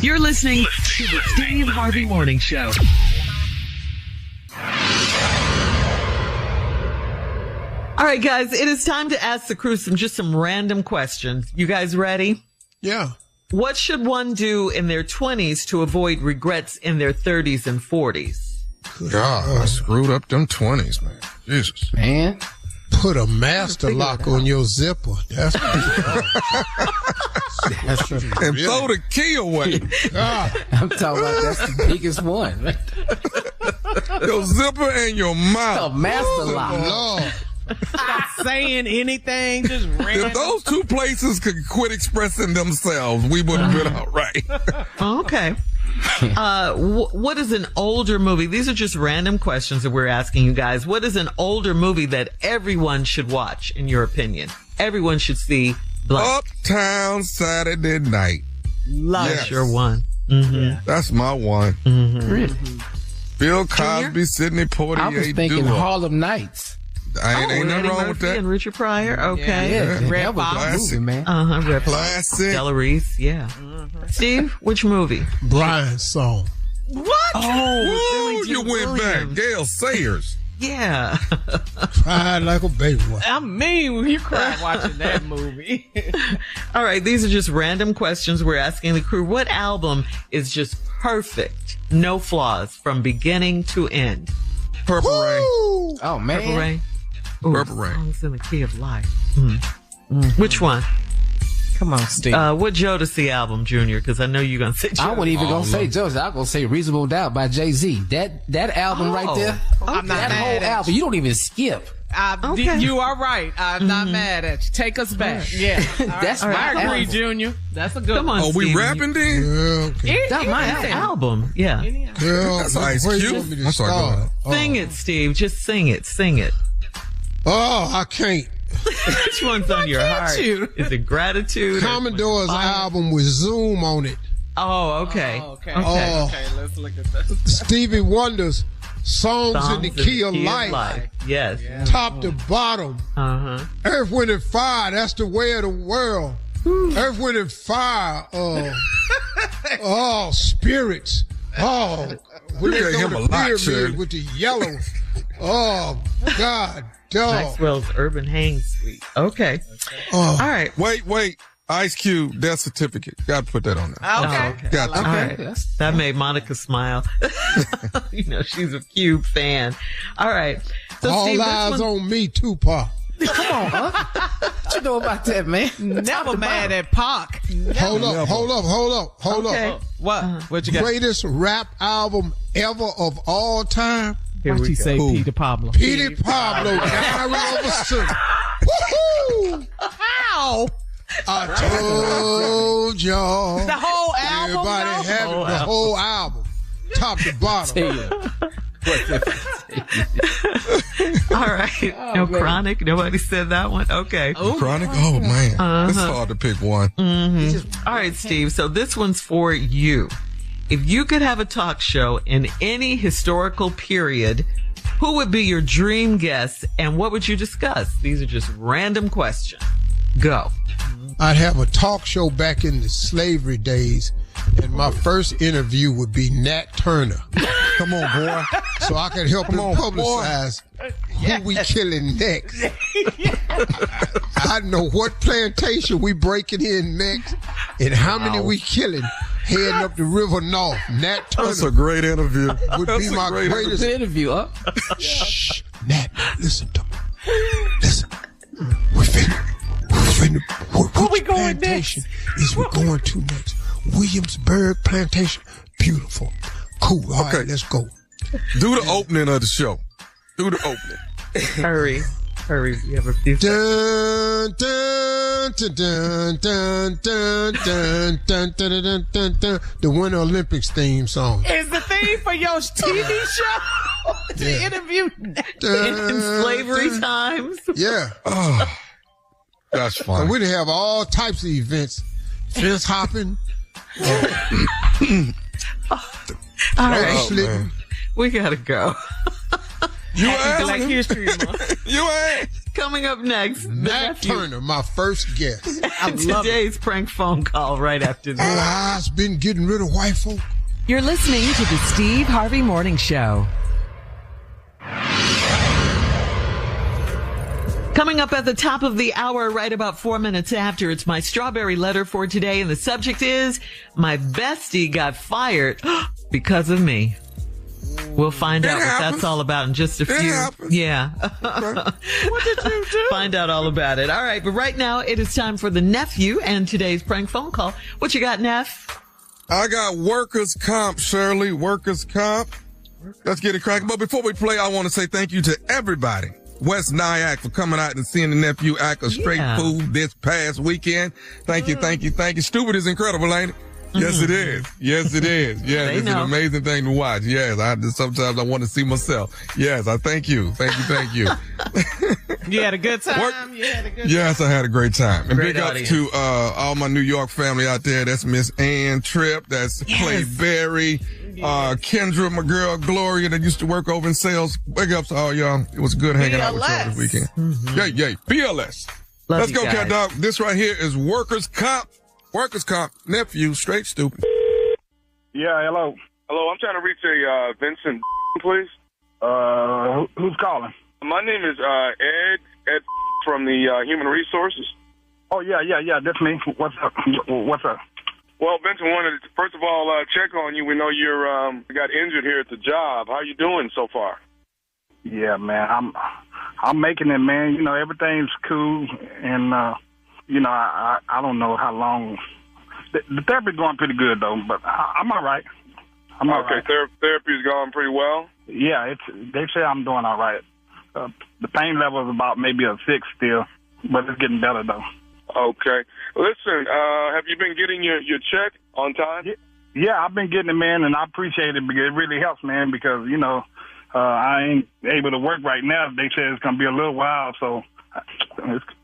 You're listening to the Steve Harvey Morning Show. All right, guys, it is time to ask the crew some random questions. You guys ready? Yeah. What should one do in their 20s to avoid regrets in their 30s and 40s? God, I screwed up them 20s, man. Jesus. Man. Put a master lock on your zipper. That's and throw the key away. I'm talking about that's the biggest one. Right? Your zipper and your mouth. A master lock. Lord. Stop saying anything, just random. If those two places could quit expressing themselves, we would have been all right. Okay. What is an older movie? These are just random questions that we're asking you guys. What is an older movie that everyone should watch, in your opinion? Everyone should see blank. Uptown Saturday Night. Love yes. Your one. Mm-hmm. That's my one. Mm-hmm. Really? Bill Cosby, Sidney Poitier. I was thinking Harlem Nights. Ain't nothing wrong with that. And Richard Pryor. Okay. Yeah. Red Fox. Movie, man. Red Classic. Stella Reese. Yeah. Mm-hmm. Steve, which movie? Brian's Song. What? Oh, you went back. Gail Sayers. Yeah. Cried like a baby. I mean, when you cried watching that movie. All right. These are just random questions we're asking the crew. What album is just perfect? No flaws from beginning to end. Purple Rain. Oh, man. Purple Rain. Ooh, Purple Rain. Songs in the Key of Life. Mm. Which one? Come on, Steve. What Jodeci album, Junior? Because I know you're going to say Jodeci. I wasn't even going to say Jodeci. I'm going to say Reasonable Doubt by Jay-Z. That album right there. I'm not that whole album. You don't even skip. Okay. You are right. I'm not mad at you. Take us back. Yeah. That's right. my I agree, album. Junior. That's a good one. Oh, we rapping then? Okay. That's my album. Yeah. Girl, that's Ice Cube. I'm sorry, go ahead. Sing it, Steve. Just sing it. Sing it. Oh, I can't. Which one's on your heart? Is it Gratitude? Commodore's album with Zoom on it. Oh, okay. Okay, let's look at that. Stevie Wonder's Songs in the Key of Life. Yes. Yeah. Top to bottom. Earth, Wind, and Fire. That's the way of the world. Earth, Wind, and Fire. Spirits. We gave him a lot, Shirley. With the yellow. Oh, God. Dog. Maxwell's Urban Hang Suite. Okay. All right. Wait. Ice Cube, death certificate. Got to put that on there. Okay. Got to. All right. That made Monica smile. You know, she's a Cube fan. All right. So all Steve, eyes on me, Tupac. Come on, huh? What you know about that, man? Never mad at Pac. Hold up. What? What you got? Greatest rap album ever of all time. Why'd you say Peter Pablo? Peter Pablo, Diary of a Sinner. Woohoo! How? I told y'all. The whole album? Everybody had the whole album. Top to bottom. All right. No chronic. Nobody said that one. Okay. Chronic? Oh, man. It's hard to pick one. All right, Steve. So this one's for you. If you could have a talk show in any historical period, who would be your dream guest and what would you discuss? These are just random questions. Go. I'd have a talk show back in the slavery days, and my first interview would be Nat Turner. Come on, boy. So I could help him publicize who we killing next. I know what plantation we breaking in next and how many we killing heading up the river north. Nat Turner. That's a great interview. Would be my greatest interview, huh? Shh. Nat, listen to me. Listen. We're Where we going plantation next? Is we're going to next? Williamsburg Plantation. Beautiful. Cool. All right, let's go. Do the opening of the show. Do the opening. Hurry. You have a few Dun, dun, dun, dun, dun, dun, dun, dun, dun, dun, dun. The Winter Olympics theme song. Is the theme for your TV show? The interview in slavery times. Yeah. Oh, that's fun. And we'd have all types of events. Fence hopping. All right. Sleeping. We gotta go. You Happy Black ain't. History Month. You ain't. Coming up next, Nat Turner, my first guest. today's prank phone call right after this. I've been getting rid of white folk. You're listening to the Steve Harvey Morning Show. Coming up at the top of the hour, right about 4 minutes after, it's my strawberry letter for today, and the subject is, my bestie got fired because of me. We'll find out what that's all about in just a few. Yeah. What did you do? Find out all about it. All right, but right now it is time for the nephew and today's prank phone call. What you got, Neff? I got workers' comp, Shirley. Workers' comp. Let's get it cracking. But before we play, I want to say thank you to everybody. West Nyack for coming out and seeing the nephew act a straight fool this past weekend. Thank you. Stupid is incredible, ain't it? Yes, it is. Yes, it is. Yes, it's an amazing thing to watch. Yes, sometimes I want to see myself. Yes, I thank you. Thank you. You had a good time? Yes, I had a great time. And Great big audience. ups to all my New York family out there. That's Miss Ann Tripp. That's Clay Berry. Kendra, my girl, Gloria, that used to work over in sales. Big ups to all y'all. It was good hanging out with y'all this weekend. Yay. PLS. Let's go, cat dog. This right here is workers' comp. Workers' comp. Nephew, straight stupid. Yeah, hello. Hello, I'm trying to reach a Vincent, please. Who's calling? My name is Ed from the Human Resources. Oh, yeah, that's me. What's up? Well, Vincent wanted to, first of all, check on you. We know you're got injured here at the job. How are you doing so far? Yeah, man, I'm making it, man. You know, everything's cool, and you know, I don't know how long. The therapy's going pretty good though, but I'm all right. I'm all right. Therapy's going pretty well. Yeah, they say I'm doing all right. The pain level is about maybe a 6 still, but it's getting better though. Okay. Listen, have you been getting your check on time? Yeah, I've been getting it, man, and I appreciate it because it really helps, man, because, you know, I ain't able to work right now. They say it's going to be a little while, so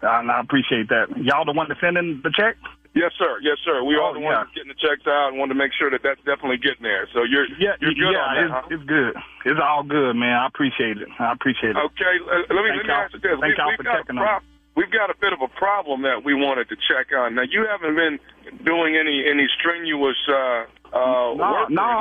I appreciate that. Y'all the one to send in the check? Yes, sir. We are the ones getting the checks out and want to make sure that that's definitely getting there. So you're good on that, huh? It's good. It's all good, man. I appreciate it. Okay, let me ask you this. Thank y'all for checking on me. We've got a bit of a problem that we wanted to check on. Now, you haven't been doing any strenuous work. No.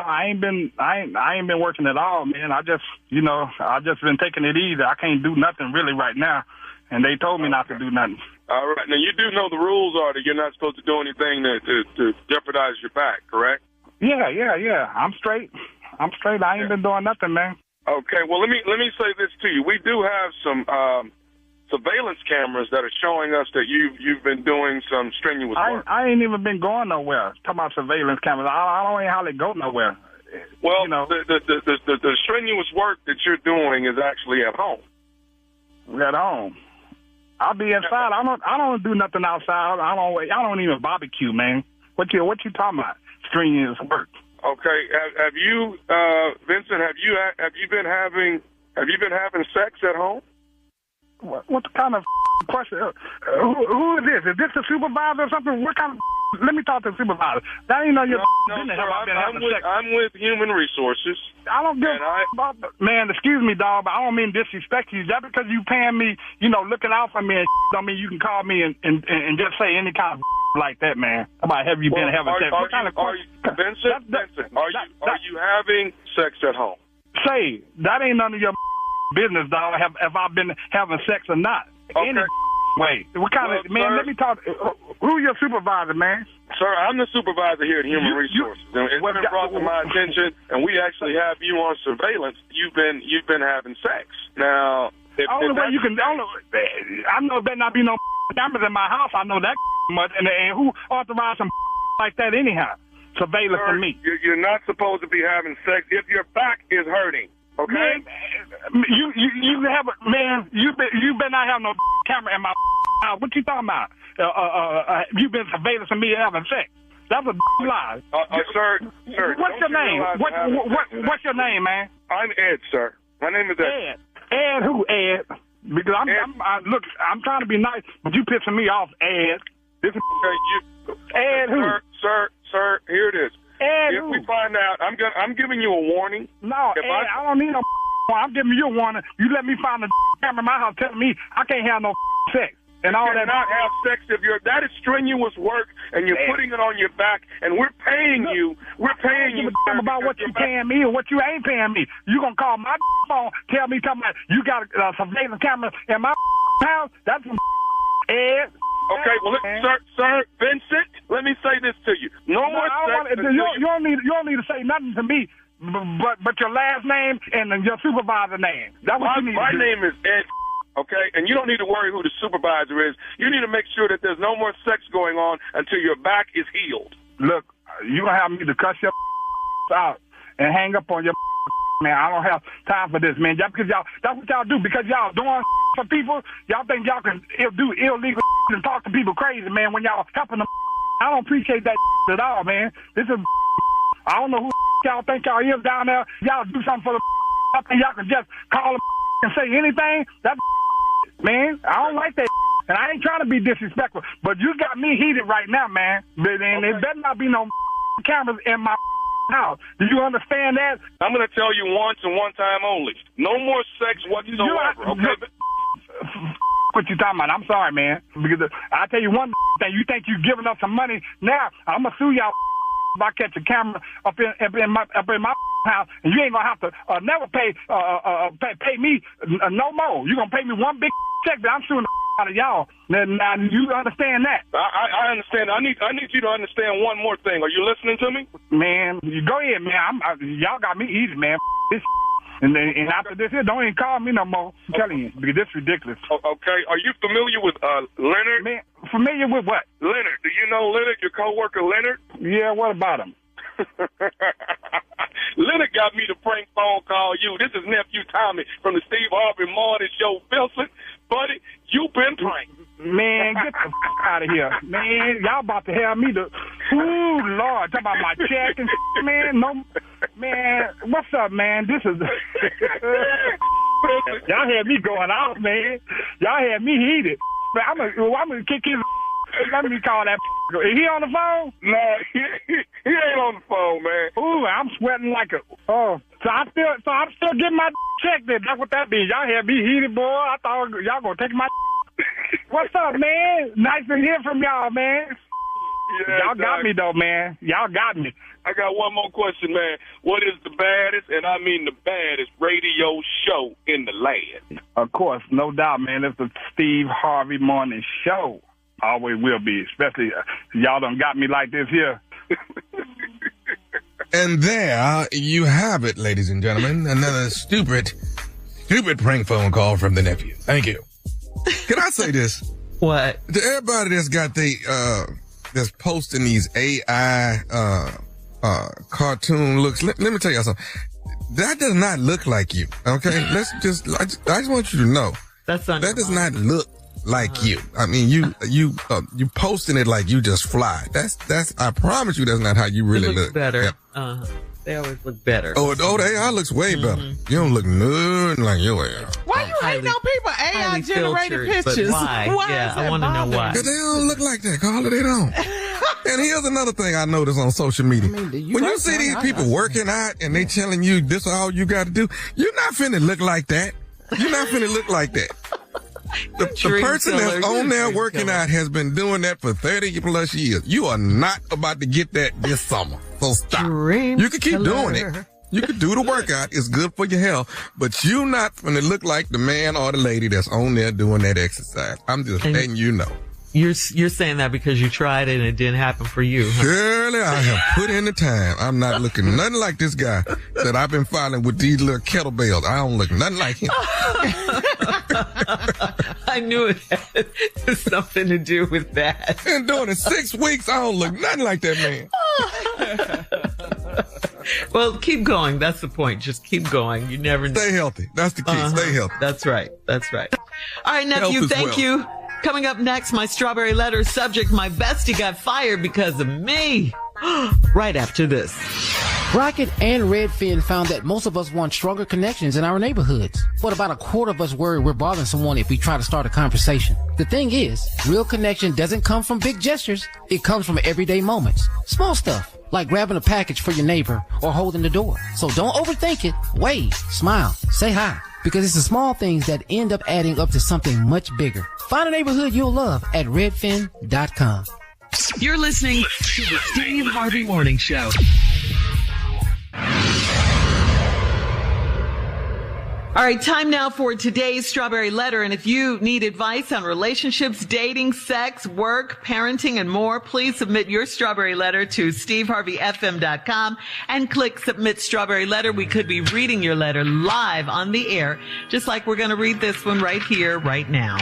I ain't been working at all, man. I just been taking it easy. I can't do nothing really right now, and they told me not to do nothing. All right. Now, you do know the rules are that you're not supposed to do anything to jeopardize your back, correct? Yeah. I'm straight. I ain't been doing nothing, man. Okay. Well, let me say this to you. We do have some surveillance cameras that are showing us that you've been doing some strenuous work. I ain't even been going nowhere. Talking about surveillance cameras, I don't even hardly go nowhere. Well, you know, the strenuous work that you're doing is actually at home. At home. I'll be inside. I don't do nothing outside. I don't even barbecue, man. What you talking about? Strenuous work. Okay. Have you, Vincent? Have you been having sex at home? What kind of question? Who is this? Is this the supervisor or something? What kind of? Let me talk to the supervisor. That ain't your business. Sir, I'm with Human Resources. I don't give about man. Excuse me, dog, but I don't mean disrespect you. Just because you paying me, looking out for me, and don't mean you can call me and just say any kind of like that, man. About have you been having sex? What kind of question? Vincent, are you having sex at home? Say that ain't none of your business, dog. Have I been having sex or not? Okay. Wait, what kind of man? Sir, let me talk. Who your supervisor, man? Sir, I'm the supervisor here at Human Resources. It's been brought to my attention, and we actually have you on surveillance. You've been having sex. Now, only way you can. I know there not be no cameras in my house. I know that much, and who authorized some like that anyhow? Surveillance for me. You're not supposed to be having sex if your back is hurting. Okay. Man, you have a man. You better not have no camera in my house. What you talking about? You've been surveilling me having sex. That's a lie. Sir. What's your name? What's your name, man? I'm Ed, sir. My name is Ed. Ed who? Ed? Because I'm trying to be nice, but you pissing me off, Ed. This is Ed who? Sir. Here it is. If we find out, I'm giving you a warning. No, Ed, I don't need no. I'm giving you a warning. You let me find a camera in my house telling me I can't have no sex and all that. Not have sex if that is strenuous work and you're putting it on your back and we're paying you. We're paying you. About what you paying me or what you ain't paying me. You gonna call my phone, tell me talking about you got a surveillance camera in my house? That's Ed. Okay, well, sir, Vincent, let me say this to you. No more sex. You don't need to say nothing to me, but your last name and your supervisor name. That's what you need to do. My name is Ed, okay? And you don't need to worry who the supervisor is. You need to make sure that there's no more sex going on until your back is healed. Look, you going to have me to cuss your out and hang up on your man. I don't have time for this, man. Just because that's what y'all do. Because y'all doing for people, y'all think y'all can do illegal and talk to people crazy, man, when y'all helping them. I don't appreciate that at all, man. This is, I don't know who y'all think y'all is down there. Y'all do something for the and y'all can just call them and say anything. That man, I don't like that. And I ain't trying to be disrespectful, but you got me heated right now, man. And there better not be no cameras in my house. Do you understand that? I'm going to tell you once and one time only. No more sex whatsoever, okay? What you talking about? I'm sorry, man. Because I tell you one thing. You think you giving us some money? Now I'm gonna sue y'all if I catch a camera up in my house, and you ain't gonna have to never pay me no more. You gonna pay me one big check, but I'm suing the out of y'all. Now you understand that? I understand. I need you to understand one more thing. Are you listening to me? Man, you go ahead, man. Y'all got me easy, man. This. And after this here, don't even call me no more. I'm telling you, because this is ridiculous. Okay. Are you familiar with Leonard? Man, familiar with what? Leonard. Do you know Leonard, your coworker Leonard? Yeah, what about him? Leonard got me to prank phone call you. This is nephew Tommy from the Steve Harvey Morning Show. Vincent, buddy, you been pranked. Man, get the out of here. Man, y'all about to have me to... Ooh, Lord, talk about my check and man. No, man, what's up, man? This is... Y'all had me going out, man. Y'all had me heated. Man, I'm gonna kick his... Let me call that... Is he on the phone? No, he ain't on the phone, man. Ooh, I'm sweating like a... Oh, so I'm still getting my check then. That's what that means. Y'all had me heated, boy. I thought y'all gonna take my... What's up, man? Nice to hear from y'all, man. Yeah, y'all got me, though, man. Y'all got me. I got one more question, man. What is the baddest, and I mean the baddest, radio show in the land? Of course, no doubt, man. It's the Steve Harvey Morning Show. Always will be, especially y'all done got me like this here. And there you have it, ladies and gentlemen. Another stupid prank phone call from the nephew. Thank you. Can I say this? What? To everybody that's got that's posting these AI cartoon looks, let me tell y'all something. That does not look like you. Okay? I just want you to know. That does not look like you. I mean, you posting it like you just fly. That's. I promise you, that's not how you really look. Better. Yeah. They always look better. Oh, the AI looks way better. You don't look nothing like your AI. Why you hating on people AI generated pictures? Why? Yeah, I want to know why. Because they don't look like that, Carla. They don't. And here's another thing I noticed on social media. When you see these people working out and they telling you this is all you got to do, you're not finna look like that. You're not finna look like that. The person that's on there working out has been doing that for 30 plus years. You are not about to get that this summer. So stop. You can keep doing it. You can do the workout. It's good for your health. But you're not going to look like the man or the lady that's on there doing that exercise. I'm just letting you know. You're saying that because you tried it and it didn't happen for you. Huh? Surely I have put in the time. I'm not looking nothing like this guy that I've been following with these little kettlebells. I don't look nothing like him. I knew it had something to do with that. Been doing it 6 weeks. I don't look nothing like that man. Well, keep going. That's the point. Just keep going. You never stay healthy. That's the key. Stay healthy. That's right. That's right. All right, nephew. Thank you. Coming up next, my strawberry letter subject, my bestie got fired because of me. Right after this. Brackett and Redfin found that most of us want stronger connections in our neighborhoods. But about a quarter of us worry we're bothering someone if we try to start a conversation. The thing is, real connection doesn't come from big gestures. It comes from everyday moments. Small stuff, like grabbing a package for your neighbor or holding the door. So don't overthink it. Wave, smile, say hi. Because it's the small things that end up adding up to something much bigger. Find a neighborhood you'll love at redfin.com. You're listening to the Steve Harvey Morning Show. All right, time now for today's strawberry letter. And if you need advice on relationships, dating, sex, work, parenting, and more, please submit your strawberry letter to steveharveyfm.com and click submit strawberry letter. We could be reading your letter live on the air, just like we're going to read this one right here, right now.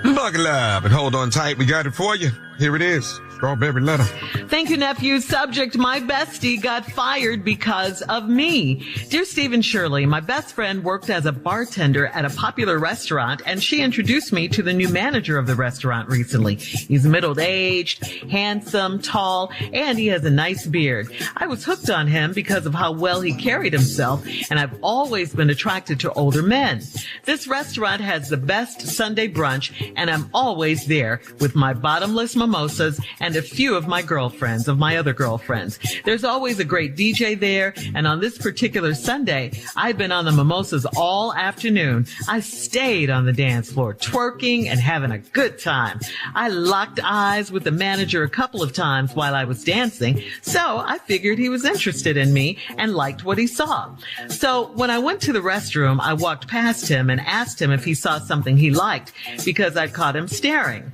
Buckle up and hold on tight. We got it for you. Here it is. Strawberry letter. Thank you, nephew. Subject, my bestie got fired because of me. Dear Steve and Shirley, my best friend worked as a bartender at a popular restaurant, and she introduced me to the new manager of the restaurant recently. He's middle-aged, handsome, tall, and he has a nice beard. I was hooked on him because of how well he carried himself, and I've always been attracted to older men. This restaurant has the best Sunday brunch, and I'm always there with my bottomless mimosas and a few of my other girlfriends. There's always a great DJ there, and on this particular Sunday, I've been on the mimosas all afternoon. I stayed on the dance floor, twerking and having a good time. I locked eyes with the manager a couple of times while I was dancing, so I figured he was interested in me and liked what he saw. So when I went to the restroom, I walked past him and asked him if he saw something he liked, because I caught him staring.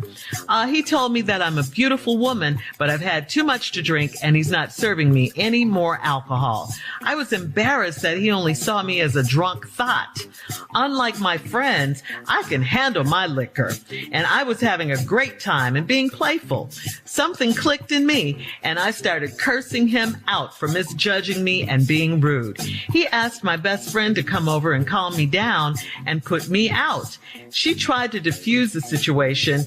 He told me that I'm a beautiful woman, but I've had too much to drink and he's not serving me any more alcohol. I was embarrassed that he only saw me as a drunk thought. Unlike my friends, I can handle my liquor, and I was having a great time and being playful. Something clicked in me, and I started cursing him out for misjudging me and being rude. He asked my best friend to come over and calm me down and put me out. She tried to defuse the situation,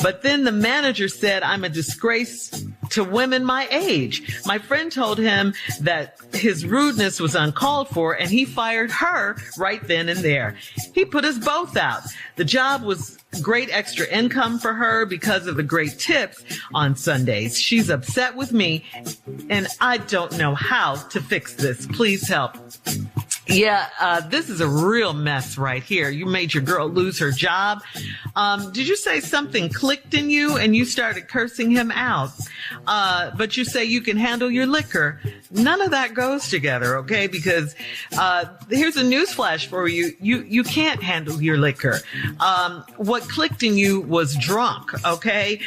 but then the manager said I'm a disgrace to women my age. My friend told him that his rudeness was uncalled for, and he fired her right then and there. He put us both out. The job was great extra income for her because of the great tips on Sundays. She's upset with me, and I don't know how to fix this. Please help. Yeah, this is a real mess right here. You made your girl lose her job. Did you say something clicked in you and you started cursing him out? But you say you can handle your liquor. None of that goes together, okay? Because here's a newsflash for you. You can't handle your liquor. What clicked in you was drunk, okay?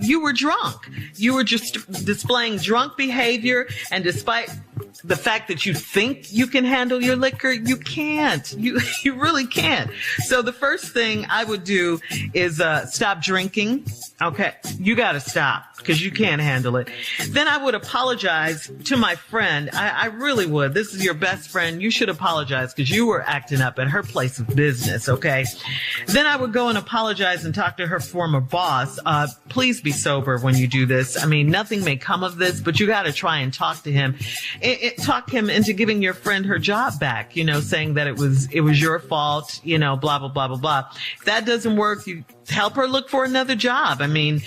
You were drunk. You were just displaying drunk behavior, and despite the fact that you think you can handle your liquor, you can't. You really can't. So the first thing I would do is stop drinking. Okay, you got to stop because you can't handle it. Then I would apologize to my friend. I really would. This is your best friend. You should apologize because you were acting up at her place of business, okay? Then I would go and apologize and talk to her former boss. Please be sober when you do this. I mean, nothing may come of this, but you got to try and talk to him. Talk him into giving your friend her job back, saying that it was your fault, blah, blah, blah, blah, blah. If that doesn't work, you help her look for another job. I mean,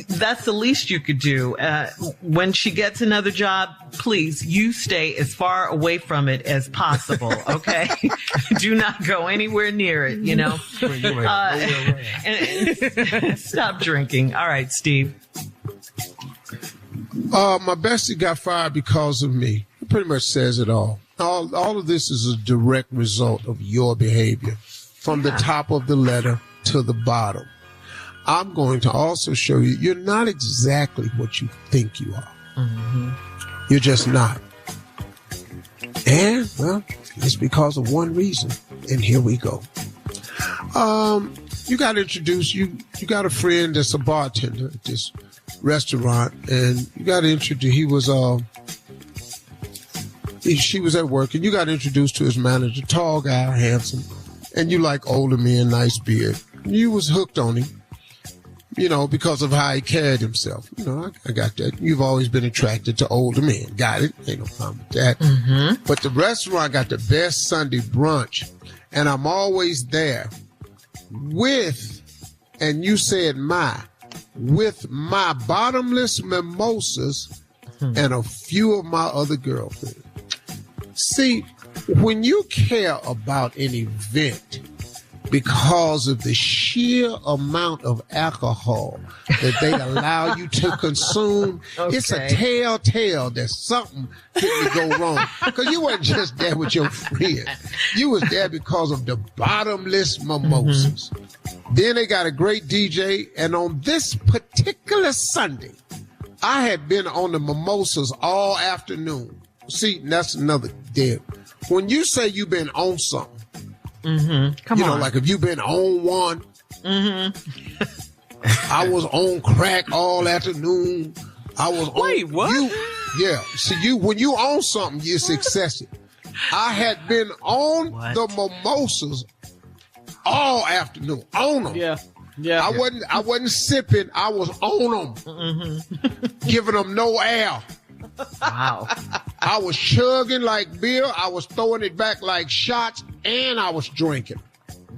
that's the least you could do. When she gets another job, please, you stay as far away from it as possible, okay? Do not go anywhere near it, and stop drinking. All right, Steve. My bestie got fired because of me. It pretty much says it all. All of this is a direct result of your behavior from the top of the letter to the bottom. I'm going to also show you you're not exactly what you think you are. Mm-hmm. You're just not. And, well, it's because of one reason. And here we go. You got to introduce, you got a friend that's a bartender at this restaurant, and you got to introduce, she was at work, and you got introduced to his manager, tall guy, handsome, and you like older men, nice beard. You was hooked on him, because of how he carried himself. I got that. You've always been attracted to older men. Got it. Ain't no problem with that. Mm-hmm. But the restaurant got the best Sunday brunch, and I'm always there with, and you said with my bottomless mimosas and a few of my other girlfriends. See, when you care about an event because of the sheer amount of alcohol that they allow you to consume, it's a telltale that something could go wrong. Because you weren't just there with your friend. You was there because of the bottomless mimosas. Mm-hmm. Then they got a great DJ, and on this particular Sunday, I had been on the mimosas all afternoon. See, that's another deal. When you say you've been on something, mm-hmm. Come on. Like if you've been on one, mm-hmm. I was on crack all afternoon. I was Wait, on. what? See, when you own something, it's excessive. I had been on the mimosas all afternoon. On them. Yeah. I wasn't sipping. I was on them, mm-hmm. giving them no air. Wow. I was chugging like beer. I was throwing it back like shots, and I was drinking.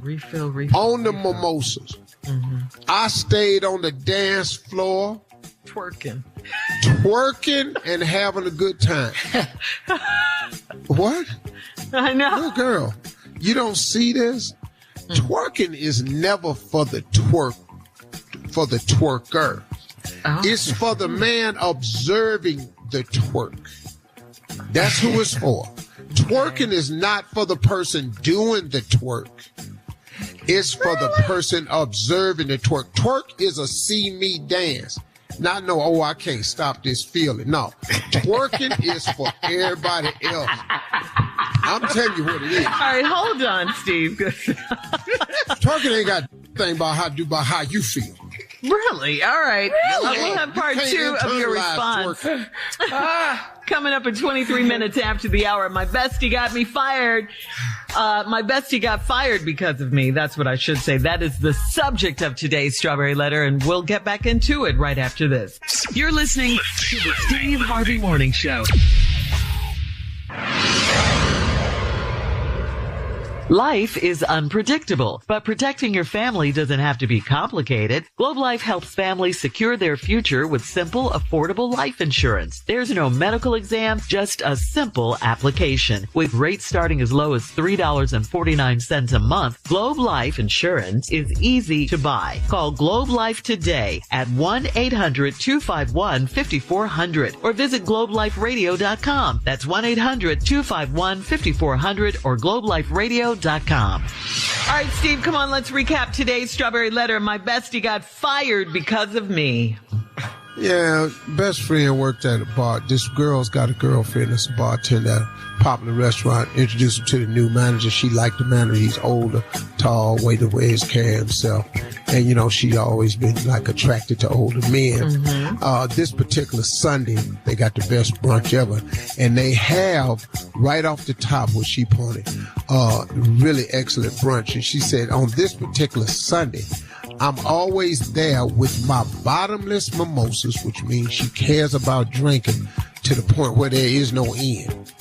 Refill. On the mimosas. Mm-hmm. I stayed on the dance floor. Twerking and having a good time. What? I know. Little girl, you don't see this? Mm-hmm. Twerking is never for the twerker. Oh. It's for the man observing the twerk. That's who it's for. Twerking is not for the person doing the twerk. It's for the person observing the twerk. Twerk is a see me dance. Not no, I can't stop this feeling. No. Twerking is for everybody else. I'm telling you what it is. All right, hold on, Steve. Twerking ain't got a thing about how you feel. Really? All right. Really? We'll have part 2 of your response. Coming up in 23 minutes after the hour. My bestie got me fired. My bestie got fired because of me. That's what I should say. That is the subject of today's Strawberry Letter, and we'll get back into it right after this. You're listening to the Steve Harvey Morning Show. Life is unpredictable, but protecting your family doesn't have to be complicated. Globe Life helps families secure their future with simple, affordable life insurance. There's no medical exam, just a simple application. With rates starting as low as $3.49 a month, Globe Life Insurance is easy to buy. Call Globe Life today at 1-800-251-5400 or visit globeliferadio.com. That's 1-800-251-5400 or globeliferadio.com. All right, Steve, come on, let's recap today's Strawberry Letter. My bestie got fired because of me. Yeah, best friend worked at a bar. This girl's got a girlfriend that's a bartender at a popular restaurant. Introduced her to the new manager. She liked the manager. He's older, tall, way to where he's carrying himself. And, you know, she always been, like, attracted to older men. Mm-hmm. This particular Sunday, they got the best brunch ever. And they have, right off the top, what she pointed, really excellent brunch. And she said, on this particular Sunday, I'm always there with my bottomless mimosas, which means she cares about drinking to the point where there is no end.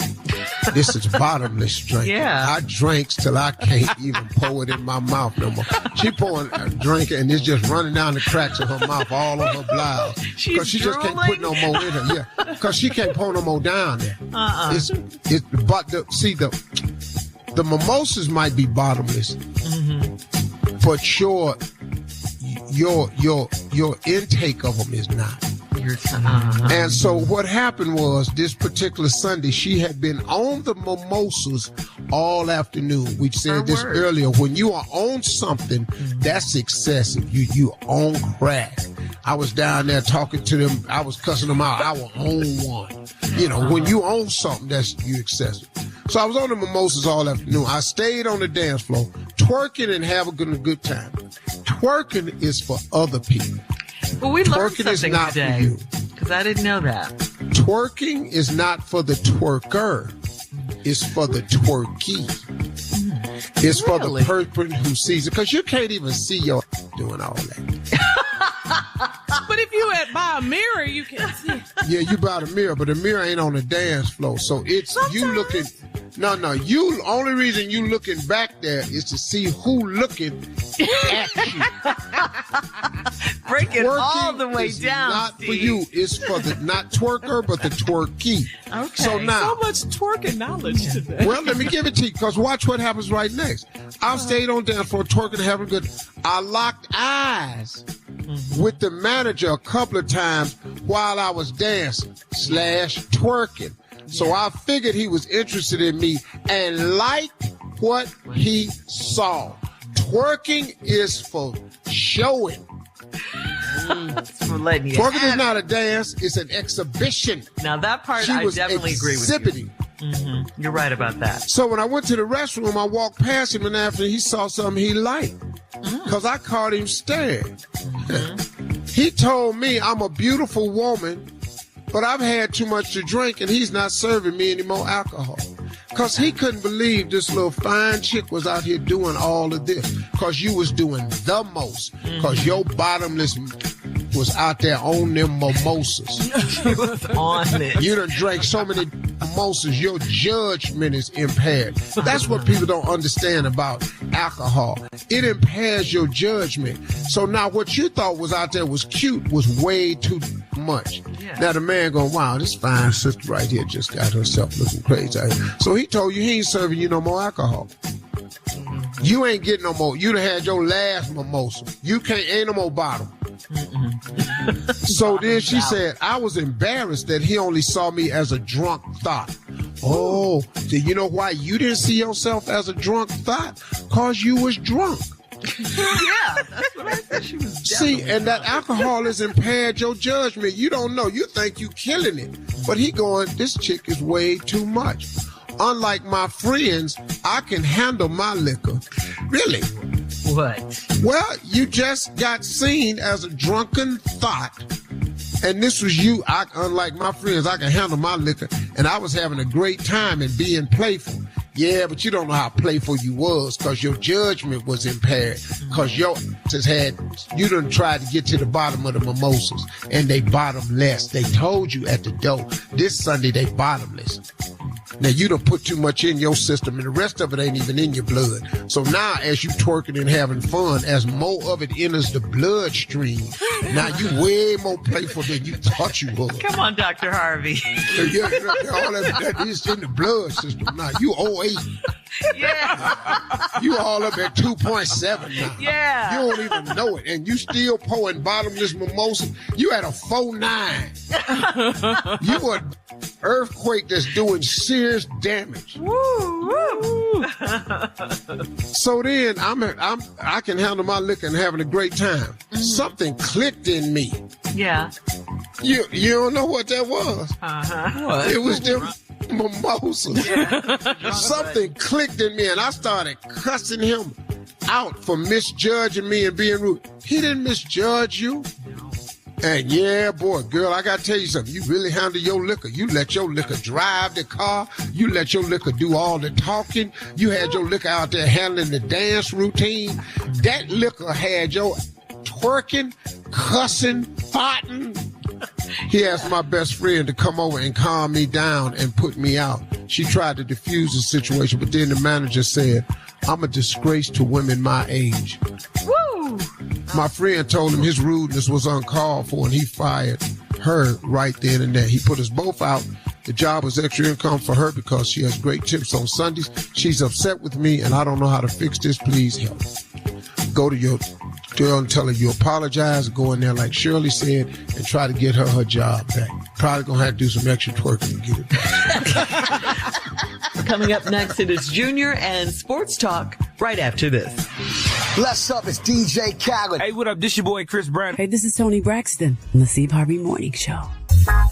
This is bottomless drinking. Yeah. I drinks till I can't even pour it in my mouth no more. She pouring a drink and it's just running down the cracks of her mouth, all of her blouse. Because she just can't put no more in her. Yeah, because she can't pour no more down there. The mimosas might be bottomless, but your intake of them is not. And so what happened was this particular Sunday, she had been on the mimosas all afternoon. We said this earlier. When you are on something, that's excessive. You on crack. I was down there talking to them. I was cussing them out. I was on one. You know, when you own something, that's you excessive. So I was on the mimosas all afternoon. I stayed on the dance floor, twerking and having a good time. Twerking is for other people. Well, we learned Twerking something is not today, for you. because I didn't know that. Twerking is not for the twerker. It's for the twerkee. It's for the person who sees it. Because you can't even see your doing all that. But if you buy a mirror, you can see. Yeah, you buy the mirror, but the mirror ain't on the dance floor. So it's you looking. No. You only reason you looking back there is to see who looking at you. Break it all the way down. Not Steve. for you. It's for the not twerker, but the twerkee. Okay. So now, So much twerking knowledge today. well, let me give it to you, because watch what happens right next. I've stayed on dance floor twerking, having good. I locked eyes with the manager a couple of times while I was dancing / twerking. So I figured he was interested in me and liked what he saw. Twerking is for showing. For letting you Twerking is not a dance, it's an exhibition. Now that part She I was definitely agree with you. exhibiting. You're right about that. So when I went to the restroom, I walked past him, and after he saw something he liked, because I caught him staring. He told me I'm a beautiful woman, but I've had too much to drink, and he's not serving me any more alcohol. Because he couldn't believe this little fine chick was out here doing all of this. Because you was doing the most. Because your bottomless was out there on them mimosas. She was on it. You done drank so many mimosas, your judgment is impaired. That's what people don't understand about alcohol. It impairs your judgment. So now what you thought was out there was cute was way too much. Yeah. Now the man going, wow, this fine sister right here just got herself looking crazy out here. So he told you he ain't serving you no more alcohol. You ain't getting no more. You done had your last mimosa. You ain't no more bottle. So then she said, I was embarrassed that he only saw me as a drunk thought. Oh, do you know why you didn't see yourself as a drunk thought? Because you was drunk. Yeah, that's what I said. She was See, and that alcohol has impaired your judgment. You don't know. You think you killing it. But he going, this chick is way too much. Unlike my friends, I can handle my liquor. Really? What? Well, you just got seen as a drunken thought. And this was you. Unlike my friends, I can handle my liquor. And I was having a great time and being playful. Yeah, but you don't know how playful you was because your judgment was impaired. Because you done tried to get to the bottom of the mimosas and they bottomless. They told you at the door, this Sunday they bottomless. Now you done put too much in your system and the rest of it ain't even in your blood. So now as you twerking and having fun, as more of it enters the bloodstream, now you way more playful than you thought you was. Come on, Dr. Harvey. Yeah, all that is in the blood system now. You 08. Yeah. You all up at 2.7 now. Yeah. You don't even know it. And you still pouring bottomless mimosa. You at a 4.9. You a earthquake that's doing serious damage. Woo, woo. So then I can handle my liquor and having a great time. Something clicked in me. Yeah. You don't know what that was? Uh-huh. It was them mimosas. Something clicked in me, and I started cussing him out for misjudging me and being rude. He didn't misjudge you. And yeah, boy, girl, I gotta tell you something. You really handle your liquor. You let your liquor drive the car. You let your liquor do all the talking. You had your liquor out there handling the dance routine. That liquor had your twerking, cussing, farting. He asked my best friend to come over and calm me down and put me out. She tried to defuse the situation, but then the manager said, I'm a disgrace to women my age. Woo! My friend told him his rudeness was uncalled for, and he fired her right then and there. He put us both out. The job was extra income for her because she has great tips on Sundays. She's upset with me, and I don't know how to fix this. Please help. Go to your girl and tell her you apologize. Go in there like Shirley said and try to get her job back. Probably going to have to do some extra twerking to get it back. Coming up next, it is Junior and Sports Talk right after this. What's up? It's DJ Khaled. Hey, what up? This your boy Chris Brown. Hey, this is Tony Braxton on the Steve Harvey Morning Show.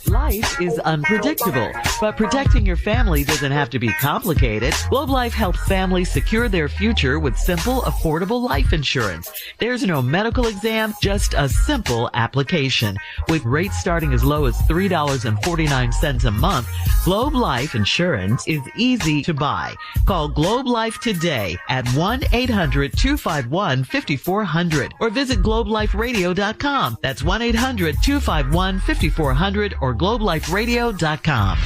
Life is unpredictable, but protecting your family doesn't have to be complicated. Globe Life helps families secure their future with simple, affordable life insurance. There's no medical exam, just a simple application. With rates starting as low as $3.49 a month, Globe Life Insurance is easy to buy. Call Globe Life today at 1-800-251-5400 or visit globeliferadio.com. That's 1-800-251-5400 or globeliferadio.com.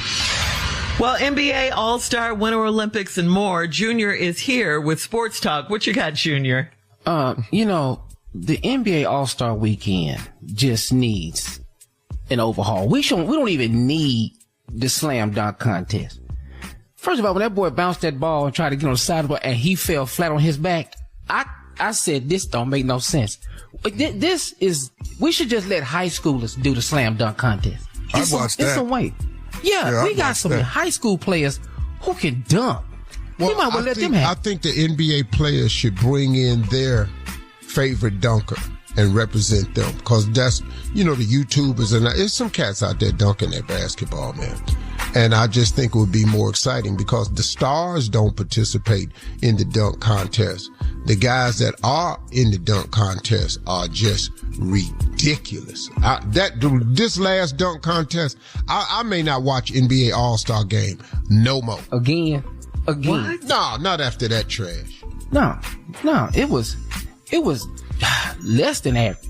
Well, NBA All-Star, Winter Olympics, and more. Junior is here with Sports Talk. What you got, Junior? The NBA All-Star Weekend just needs an overhaul. We don't even need the slam dunk contest. First of all, when that boy bounced that ball and tried to get on the side of the ball and he fell flat on his back, I said, this don't make no sense. We should just let high schoolers do the slam dunk contest. I watched that. It's a way. Yeah, we got some high school players who can dunk. Well, we might well let them have. I think the NBA players should bring in their favorite dunker and represent them, because that's, the YouTubers, and there's some cats out there dunking their basketball, man. And I just think it would be more exciting because the stars don't participate in the dunk contest. The guys that are in the dunk contest are just ridiculous. This last dunk contest, I may not watch NBA All-Star game no more. Again. What? No, not after that trash. No, it was less than average.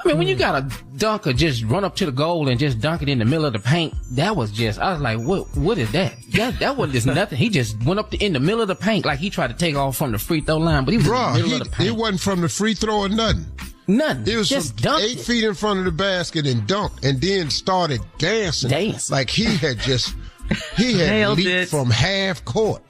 I mean, when you got a dunker just run up to the goal and just dunk it in the middle of the paint, that was just, I was like, what is that? That wasn't just nothing. He just went up in the middle of the paint like he tried to take off from the free throw line, but he was in the middle of the paint. It wasn't from the free throw or nothing. Nothing. It was just from 8 feet in front of the basket and dunked, and then started dancing. Like he had leaped from half court.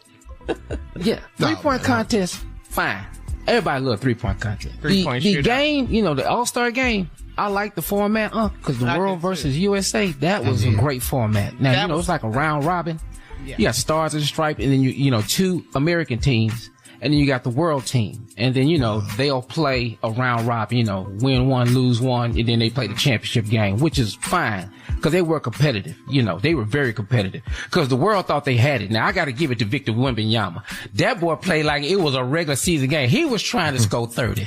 Yeah. 3-point contest, fine. Everybody love 3-point contest. The game, the All-Star game, I like the format, because the World versus USA, that was a great format. Now, it's like a round robin. Yeah. You got Stars and Stripes, and then 2 American teams, and then you got the world team. And then, they'll play a round robin, win one, lose one, and then they play the championship game, which is fine. Because they were competitive. They were very competitive. Because the world thought they had it. Now, I got to give it to Victor Wembanyama. That boy played like it was a regular season game. He was trying to score 30.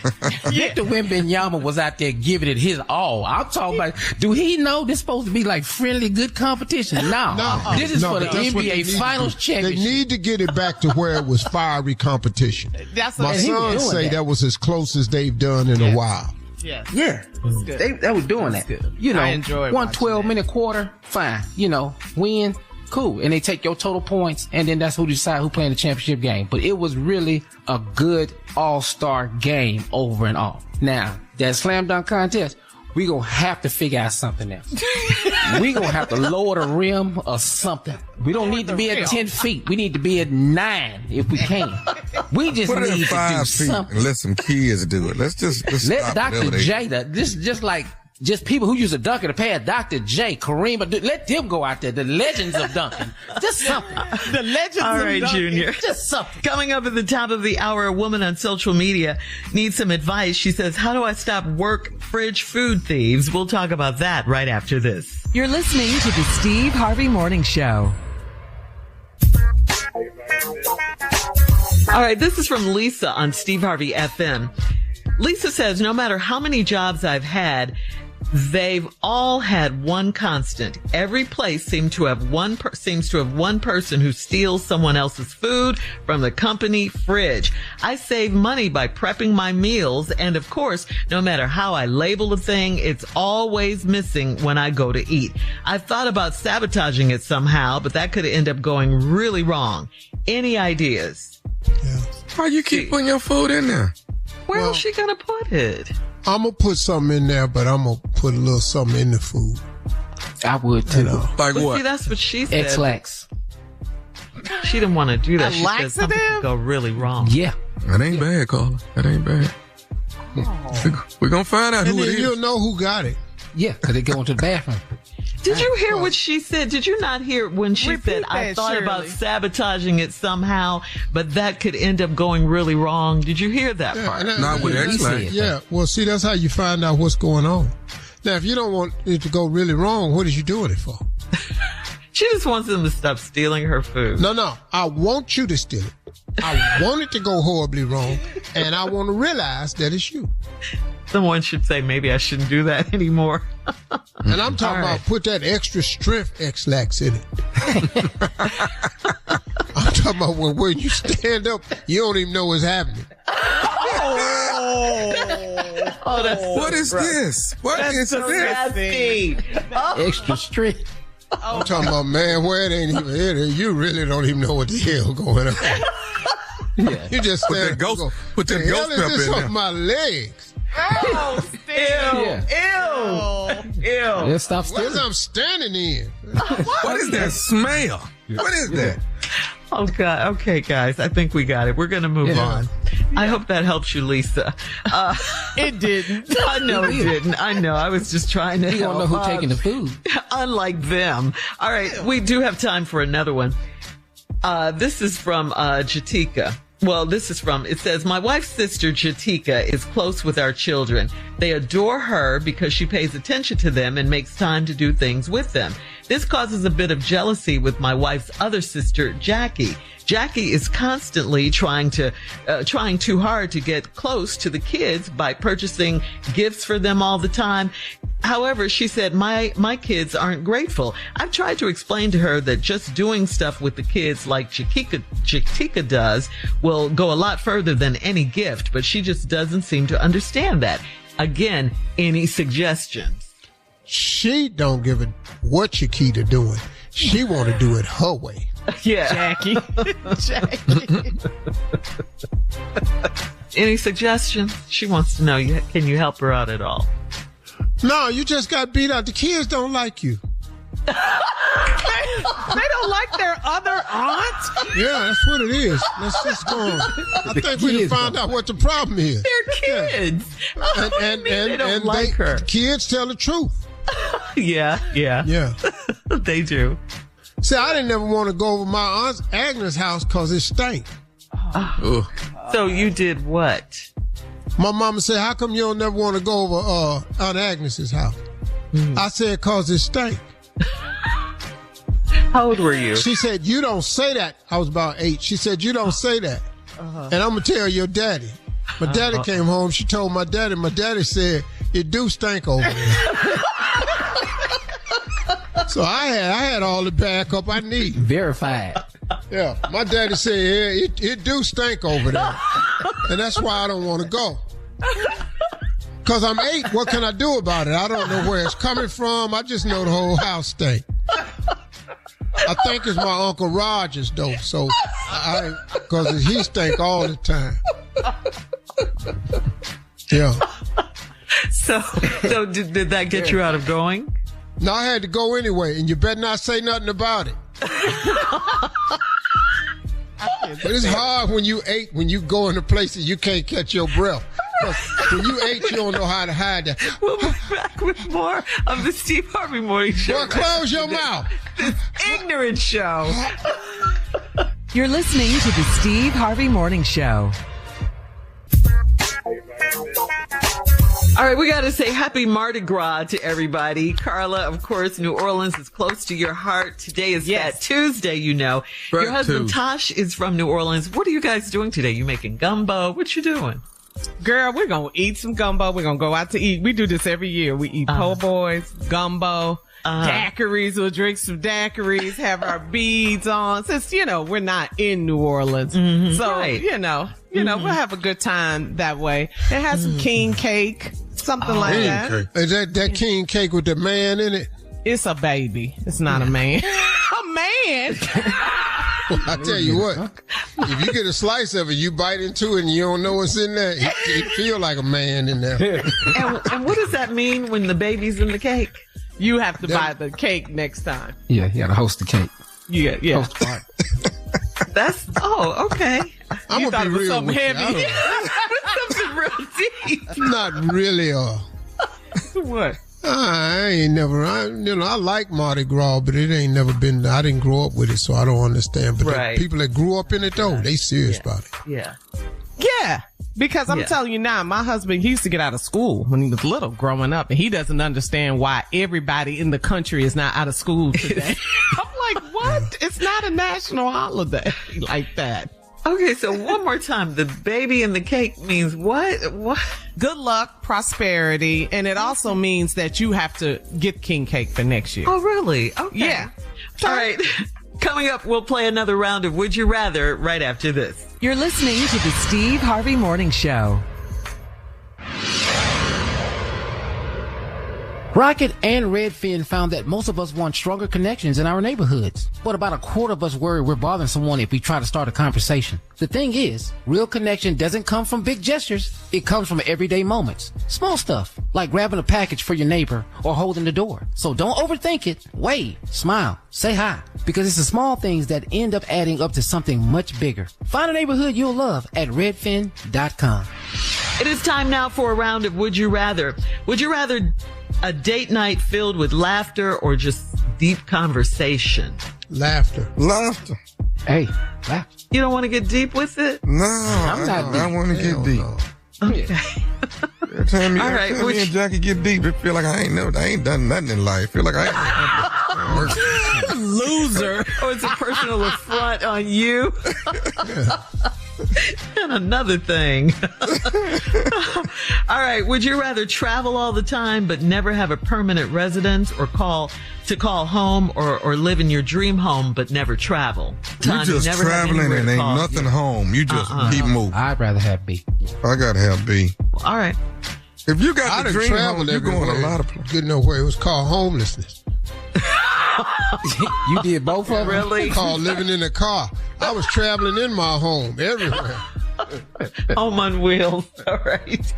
Victor Wembanyama was out there giving it his all. I'm talking about, do he know this supposed to be like friendly, good competition? No. This is for the NBA Finals Championship. They need to get it back to where it was fiery competition. My son say that was as close as they've done in a while. Yeah. They were doing that. I enjoyed 1 12-minute quarter, fine. Win, cool. And they take your total points, and then that's who decide who playing the championship game. But it was really a good all-star game over and all. Now, that slam dunk contest, we gonna have to figure out something else. We gonna have to lower the rim or something. We don't need to be at 10 feet. We need to be at 9 if we can. We just Put need it at 5 to do feet something. and let some kids do it. Let's let Dr. Jada. This is just like Just people who used to dunk in the past, Dr. J, Kareem, let them go out there. The legends of dunking. Just something. The legends All of right, dunking. Junior. Just something. Coming up at the top of the hour, a woman on social media needs some advice. She says, how do I stop work fridge food thieves? We'll talk about that right after this. You're listening to the Steve Harvey Morning Show. All right, this is from Lisa on Steve Harvey FM. Lisa says, no matter how many jobs I've had, they've all had one constant. Every place seems to have one person who steals someone else's food from the company fridge. I save money by prepping my meals, and of course, no matter how I label a thing, it's always missing when I go to eat. I've thought about sabotaging it somehow, but that could end up going really wrong. Any ideas? Yeah. Why you keep putting your food in there? Where else she gonna put it? I'm going to put something in there, but I'm going to put a little something in the food. I would too. Like Well, what? see, that's what she said. X-Lax. She didn't want to do that. A She said something laxative? could go really wrong. Yeah. That ain't bad, Carla. That ain't bad. We're going to find out And who it then is. you'll know who got it. Yeah, because they go into the bathroom. Did you hear what she said? Did you not hear when she Repeat said, I that, thought about Shirley. sabotaging it somehow, but that could end up going really wrong? Did you hear that Yeah, part? and that- Not with yeah, X-Lax. Yeah, well, see, that's how you find out what's going on. Now, if you don't want it to go really wrong, what is you doing it for? She just wants them to stop stealing her food. No, I want you to steal it. I want it to go horribly wrong, and I want to realize that it's you. Someone should say, maybe I shouldn't do that anymore. And I'm talking about put that extra strength X-Lax in it. I'm talking about when you stand up, you don't even know what's happening. Oh, that's so What is gross. this? What That's is so this? nasty. Extra strict. I'm talking about, man, where it ain't even here. You really don't even know what the hell going on. Yeah. You just Put stand that ghost, put that the hell ghost is pepper this in on there. my legs? Oh, Steve. Ew. Let's stop What is stealing. I'm standing in? What is that smell? What is that? Oh, God. Okay, guys. I think we got it. We're going to move on. I hope that helps you, Lisa. It didn't. I know it didn't. I know. I was just trying to You help. don't know who's taking the food. Unlike them. All right. We do have time for another one. This is from Jatika. Well, it says, my wife's sister, Jatika, is close with our children. They adore her because she pays attention to them and makes time to do things with them. This causes a bit of jealousy with my wife's other sister, Jackie. Jackie is constantly trying too hard to get close to the kids by purchasing gifts for them all the time. However, she said, my kids aren't grateful. I've tried to explain to her that just doing stuff with the kids like Jatika does will go a lot further than any gift, but she just doesn't seem to understand that. Again, any suggestions? She don't give a what Chiquita doing. She want to do it her way. Yeah. Jackie. Jackie. Any suggestions? She wants to know, can you help her out at all? No, you just got beat out. The kids don't like you. They don't like their other aunt. Yeah, that's what it is. Let's just go on. I think we can find out what the problem is. They're kids. Yeah. And they don't like her. Kids tell the truth. Yeah. They do. See, I didn't ever want to go over my Aunt Agnes' house because it stank. So you did what? My mama said, how come you don't never want to go over Aunt Agnes' house? I said, because it stank. How old were you? She said, you don't say that. I was about 8. She said, you don't say that. And I'm going to tell your daddy. My daddy came home. She told my daddy. My daddy said, it do stink over there. So I had all the backup I need. Verified. Yeah. My daddy said, yeah, it do stink over there. And that's why I don't want to go. Because I'm 8. What can I do about it? I don't know where it's coming from. I just know the whole house stink. I think it's my Uncle Rogers, though. So, because he stink all the time. Yeah. So did that get you out of going? No, I had to go anyway, and you better not say nothing about it. But it's hard when you 8, when you go into places you can't catch your breath. When you ate, you don't know how to hide that. We'll be back with more of the Steve Harvey Morning Show. Boy, close your mouth. This ignorant show. You're listening to the Steve Harvey Morning Show. All right, we got to say happy Mardi Gras to everybody. Carla, of course, New Orleans is close to your heart. Today is Fat Tuesday, you know. Your husband Tosh is from New Orleans. What are you guys doing today? You making gumbo? What you doing? Girl, we're going to eat some gumbo. We're going to go out to eat. We do this every year. We eat po' boys, gumbo, daiquiris. We'll drink some daiquiris, have our beads on. Since, you know, we're not in New Orleans. Mm-hmm. So, you know, we'll have a good time that way. It has some king cake, something like that. Cake. Is that king cake with the man in it? It's a baby. It's not a man. A man? Well, I tell you what, if you get a slice of it, you bite into it and you don't know what's in there, it feel like a man in there. And what does that mean when the baby's in the cake? You have to buy the cake next time. Yeah, you gotta host the cake. Yeah. Host the party. That's, okay. I'm you gonna be real something with heavy. you. Something real deep. Not really, What? I ain't never, I like Mardi Gras, but it ain't never been, I didn't grow up with it, so I don't understand. But the people that grew up in it, though, they serious about it. Yeah. Yeah. Because I'm telling you now, my husband, he used to get out of school when he was little growing up, and he doesn't understand why everybody in the country is not out of school today. I'm like, what? It's not a national holiday like that. Okay, so one more time. The baby in the cake means what? What? Good luck, prosperity, and it also means that you have to get king cake for next year. Oh, really? Okay. Yeah. All right. Coming up, we'll play another round of Would You Rather right after this. You're listening to the Steve Harvey Morning Show. Rocket and Redfin found that most of us want stronger connections in our neighborhoods, but about a quarter of us worry we're bothering someone if we try to start a conversation. The thing is, real connection doesn't come from big gestures. It comes from everyday moments. Small stuff, like grabbing a package for your neighbor or holding the door. So don't overthink it. Wave, smile, say hi, because it's the small things that end up adding up to something much bigger. Find a neighborhood you'll love at redfin.com. It is time now for a round of Would You Rather. Would you rather a date night filled with laughter or just deep conversation? Laughter. Hey, laughter. You don't want to get deep with it? No, I want to get deep. No. Okay. Every time me and Jackie get deep, it feel like I ain't done nothing in life. Feel like I ain't loser. Oh, it's a personal affront on you. And another thing. All right. Would you rather travel all the time but never have a permanent residence, or call home, or live in your dream home but never travel? You just traveling and ain't nothing home. You just keep moving. I'd rather have B. I gotta have B. All right. If you got the dream home, you're going a lot of places. Good nowhere. It was called homelessness. You did both of them? Really? Called living in a car. I was traveling in my home everywhere. Home on wheels. All right.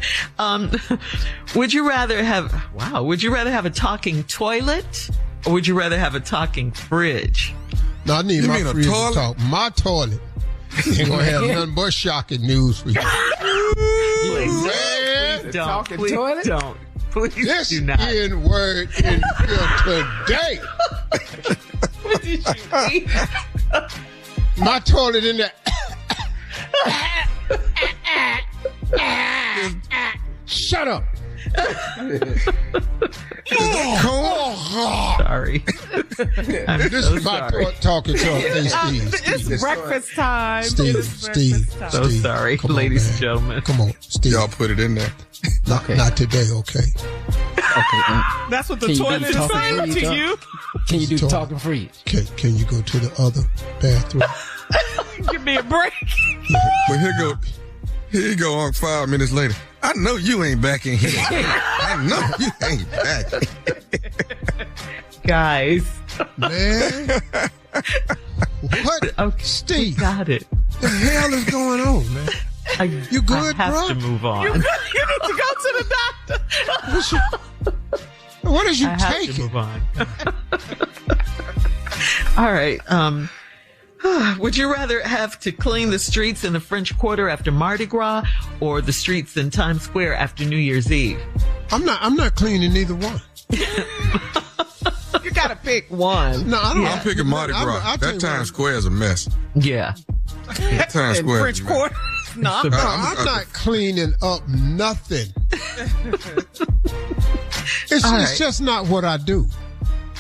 Would you rather have a talking toilet, or would you rather have a talking fridge? No, I need my fridge to talk. My toilet. Ain't gonna have nothing but shocking news for you. Please don't. Please don't. Please do not. This N-word in here today. What did you eat? My toilet in there. Shut up. Sorry. This is my talking to Steve. It's breakfast time. Steve. So sorry, ladies and gentlemen. Come on, Steve. Y'all put it in there. Not today, okay? Okay. That's what the toilet is saying to you. Can you do the talking free? Can you go to the other bathroom? Give me a break. But here you go, 5 minutes later. I know you ain't back in here. I know you ain't back. Guys. Man. What? Okay, Steve. Got it. The hell is going on, man? You good, I have bro? to move on. You need to go to the doctor. What is you I have taking? to move on. All right. Would you rather have to clean the streets in the French Quarter after Mardi Gras or the streets in Times Square after New Year's Eve? I'm not cleaning neither one. You gotta pick one. No, I don't. I'm picking Mardi Gras. That Times Square is a mess. Yeah. Times Square. French Quarter. No, I'm not cleaning up nothing. It's just not what I do.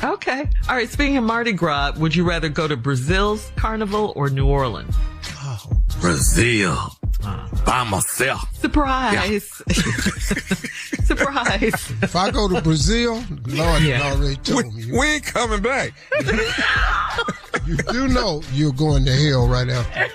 Okay. All right. Speaking of Mardi Gras, would you rather go to Brazil's carnival or New Orleans? Brazil. By myself. Surprise. Surprise. If I go to Brazil, Lord has already told me. We ain't coming back. You do know you're going to hell right after.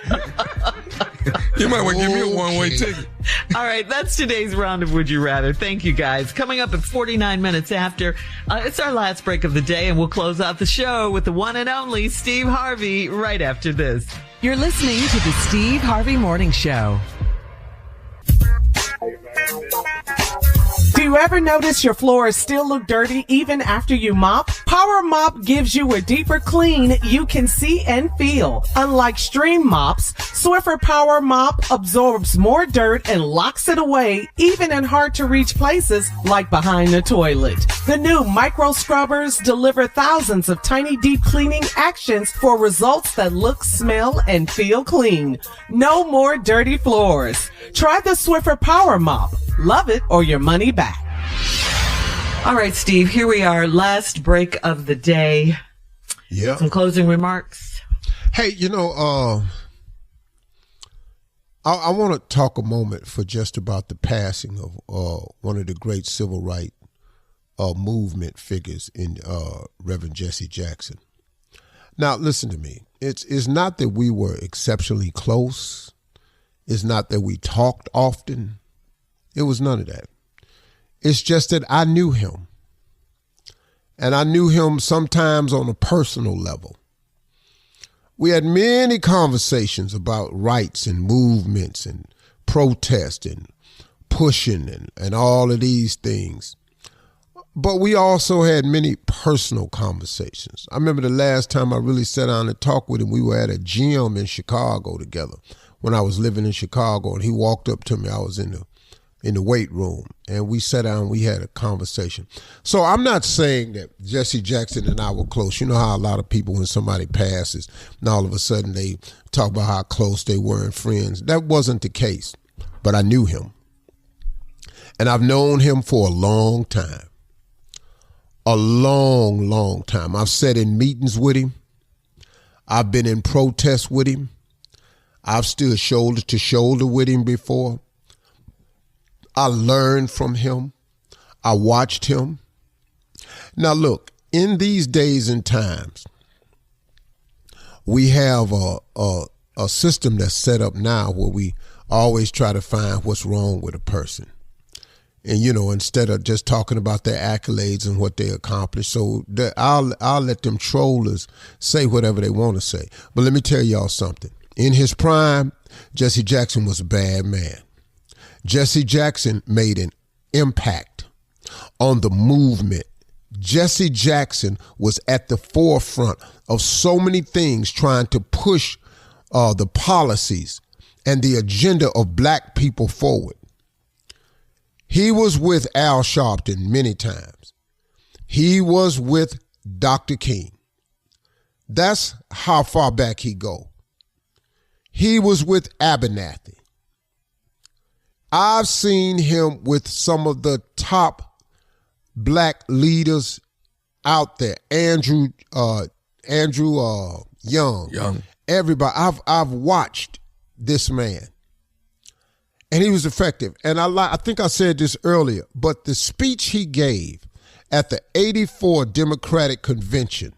You might want to give me a one-way ticket. All right, that's today's round of Would You Rather. Thank you, guys. Coming up at 49 minutes after, it's our last break of the day, and we'll close out the show with the one and only Steve Harvey right after this. You're listening to the Steve Harvey Morning Show. Do you ever notice your floors still look dirty even after you mop? Power Mop gives you a deeper clean you can see and feel. Unlike Stream Mops, Swiffer Power Mop absorbs more dirt and locks it away, even in hard-to-reach places like behind the toilet. The new micro scrubbers deliver thousands of tiny deep cleaning actions for results that look, smell, and feel clean. No more dirty floors. Try the Swiffer Power Mop. Love it or your money back. All right, Steve, here we are. Last break of the day. Yeah. Some closing remarks. Hey, I want to talk a moment for just about the passing of one of the great civil rights movement figures in Reverend Jesse Jackson. Now, listen to me. It's not that we were exceptionally close. It's not that we talked often. It was none of that. It's just that I knew him. And I knew him sometimes on a personal level. We had many conversations about rights and movements and protest and pushing and all of these things. But we also had many personal conversations. I remember the last time I really sat down and talked with him, we were at a gym in Chicago together when I was living in Chicago, and he walked up to me. I was in the weight room, and we sat down and we had a conversation. So I'm not saying that Jesse Jackson and I were close. You know how a lot of people, when somebody passes, and all of a sudden they talk about how close they were and friends. That wasn't the case, but I knew him. And I've known him for a long time. A long, long time. I've sat in meetings with him. I've been in protests with him. I've stood shoulder to shoulder with him before. I learned from him. I watched him. Now look, in these days and times, we have a system that's set up now where we always try to find what's wrong with a person. And, instead of just talking about their accolades and what they accomplished. So I'll let them trollers say whatever they want to say. But let me tell y'all something. In his prime, Jesse Jackson was a bad man. Jesse Jackson made an impact on the movement. Jesse Jackson was at the forefront of so many things trying to push the policies and the agenda of black people forward. He was with Al Sharpton many times. He was with Dr. King. That's how far back he go. He was with Abernathy. I've seen him with some of the top black leaders out there. Andrew Young. Everybody. I've watched this man. And he was effective. And I think I said this earlier, but the speech he gave at the 84 Democratic Convention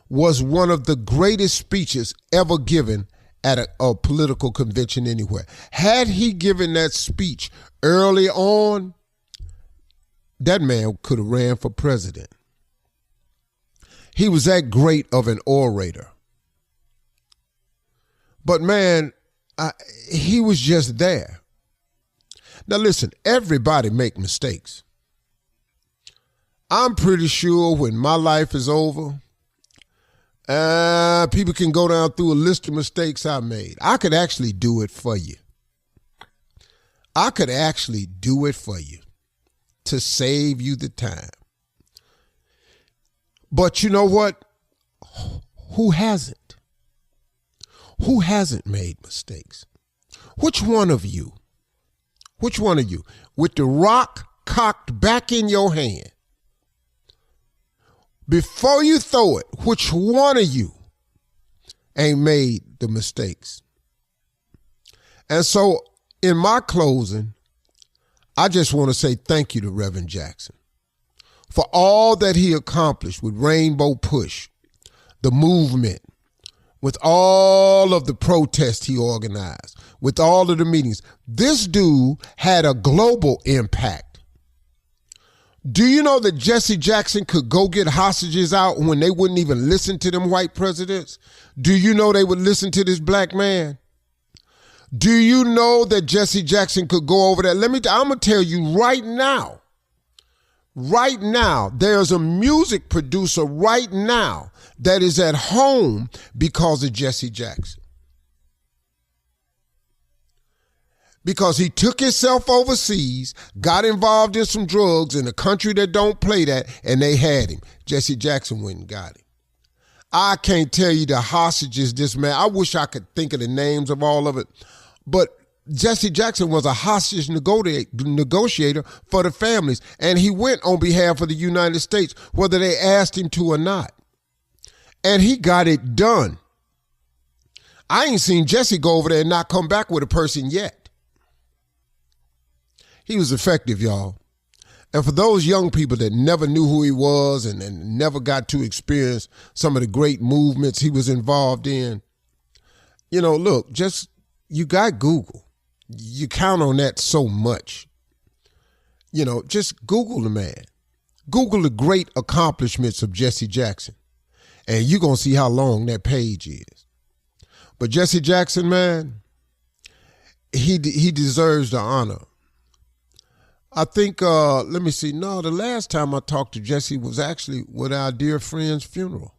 was one of the greatest speeches ever given at a political convention anywhere. Had he given that speech early on, that man could have ran for president. He was that great of an orator. But man, he was just there. Now listen, everybody make mistakes. I'm pretty sure when my life is over, People can go down through a list of mistakes I made. I could actually do it for you. To save you the time. But you know what? Who hasn't? Who hasn't made mistakes? Which one of you, with the rock cocked back in your hand, before you throw it, which one of you ain't made the mistakes? And so in my closing, I just want to say thank you to Reverend Jackson for all that he accomplished with Rainbow Push, the movement, with all of the protests he organized, with all of the meetings. This dude had a global impact. Do you know that Jesse Jackson could go get hostages out when they wouldn't even listen to them white presidents? Do you know they would listen to this black man? Do you know that Jesse Jackson could go over there? I'm going to tell you right now, there's a music producer right now that is at home because of Jesse Jackson. Because he took himself overseas, got involved in some drugs in a country that don't play that, and they had him. Jesse Jackson went and got him. I can't tell you the hostages this man, I wish I could think of the names of all of it, but Jesse Jackson was a hostage negotiator for the families, and he went on behalf of the United States, whether they asked him to or not. And he got it done. I ain't seen Jesse go over there and not come back with a person yet. He was effective, y'all. And for those young people that never knew who he was and never got to experience some of the great movements he was involved in, look, you got Google. You count on that so much. Just Google the man. Google the great accomplishments of Jesse Jackson. And you're going to see how long that page is. But Jesse Jackson, man, he deserves the honor. I think, let me see. No, the last time I talked to Jesse was actually with our dear friend's funeral.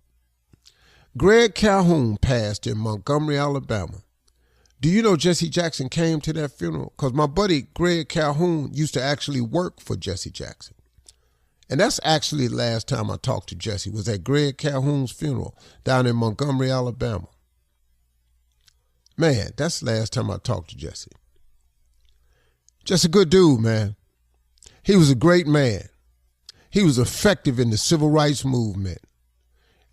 Greg Calhoun passed in Montgomery, Alabama. Do you know Jesse Jackson came to that funeral? Because my buddy Greg Calhoun used to actually work for Jesse Jackson. And that's actually the last time I talked to Jesse, was at Greg Calhoun's funeral down in Montgomery, Alabama. Man, that's the last time I talked to Jesse. Just a good dude, man. He was a great man. He was effective in the civil rights movement.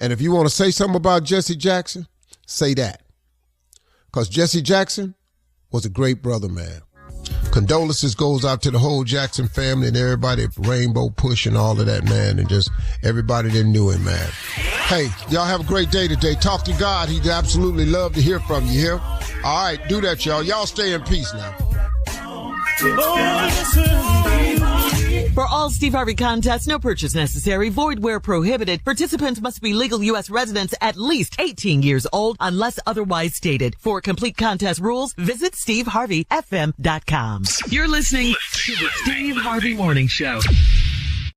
And if you want to say something about Jesse Jackson, say that. Because Jesse Jackson was a great brother, man. Condolences goes out to the whole Jackson family and everybody at Rainbow Push and all of that, man, and just everybody that knew him, man. Hey, y'all have a great day today. Talk to God. He'd absolutely love to hear from you here. All right, do that, y'all. Y'all stay in peace now. For all Steve Harvey contests, no purchase necessary, void where prohibited. Participants must be legal U.S. residents at least 18 years old unless otherwise stated. For complete contest rules, visit SteveHarveyFM.com. You're listening to the Steve Harvey Morning Show.